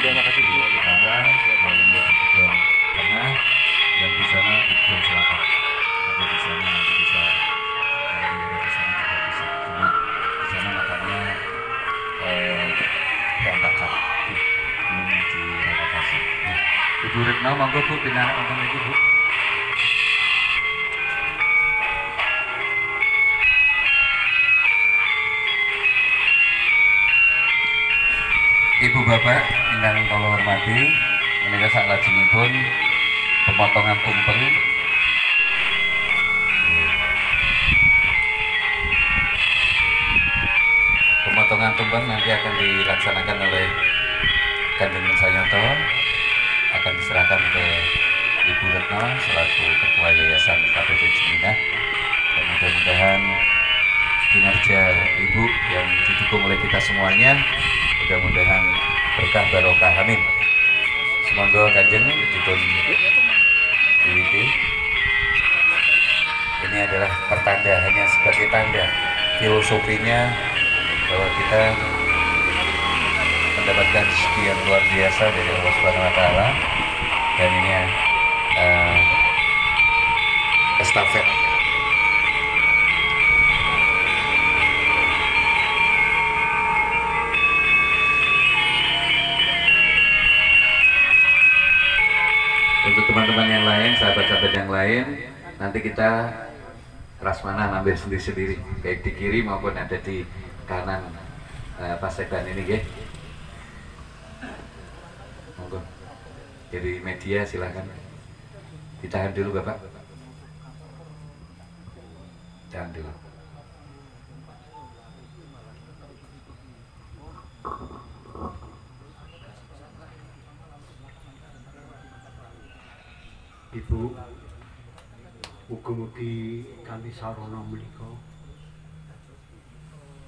Terima kasih kepada tengah yang di sana belum selatan. Ada di sana nanti bisa di sana juga bisa. Cuma di sana makanya berantakan. Ibu Retno, monggo Bu pinarak wonten iki Bu. Ibu bapak ingkang kula hormati, menika salajengipun pemotongan tumpeng. Pemotongan tumpeng nanti akan dilaksanakan oleh Kanjeng Sayoto, akan diserahkan ke Ibu Retno selaku Ketua Yayasan KPP Juminah, dan mudah-mudahan kinerja Ibu yang didukung oleh kita semuanya mudah-mudahan berkah barokah, amin. Semoga Kanjeng dipun diwiti. Ini adalah pertanda, hanya sebagai tanda filosofinya bahwa kita mendapatkan sekian luar biasa dari Allah Subhanahu Wa Taala, dan ini estafet. Untuk teman-teman yang lain, sahabat-sahabat yang lain, nanti kita prasmanan ambil sendiri-sendiri, baik di kiri maupun ada di kanan paseban ini, ya. Monggo. Dari media silakan. Ditahan dulu Bapak. Tahan dulu. Ibu, mugi-mugi kanthi sarana menika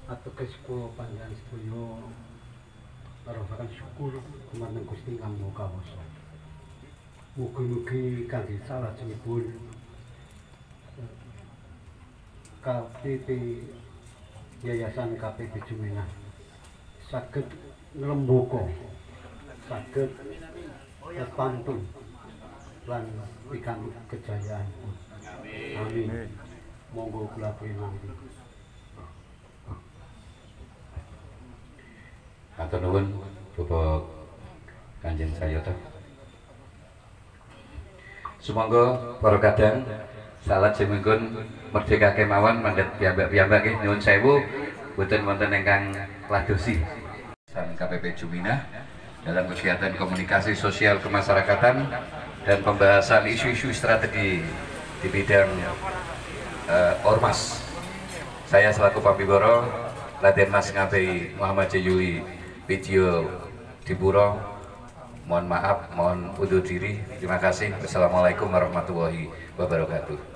ateges kula panjenengan sedaya ngarobaken syukur dumateng Gusti Kang Maha Kawasa. Mugi-mugi kanthi salajengipun KPP Yayasan KPP Juminah saged ngrembaka, saged pantun lan pikantuk kejayaan. Amin. Monggo kula pinanti. Atur nuwun Bapak Kanjeng Sayoto. Sumangga para kadang salajengipun merdeka kemawon mandat piyambak-piyambak nggih nyuwun sewu boten wonten ingkang ladosi. KPP Juminah dalam kegiatan komunikasi sosial kemasyarakatan dan pembahasan isu-isu strategi di bidang ormas. Saya selaku Pambiboro Raden Mas Ngabei Muhammad Jayuli Video Dipuro, mohon maaf, mohon undur diri. Terima kasih. Wassalamualaikum warahmatullahi wabarakatuh.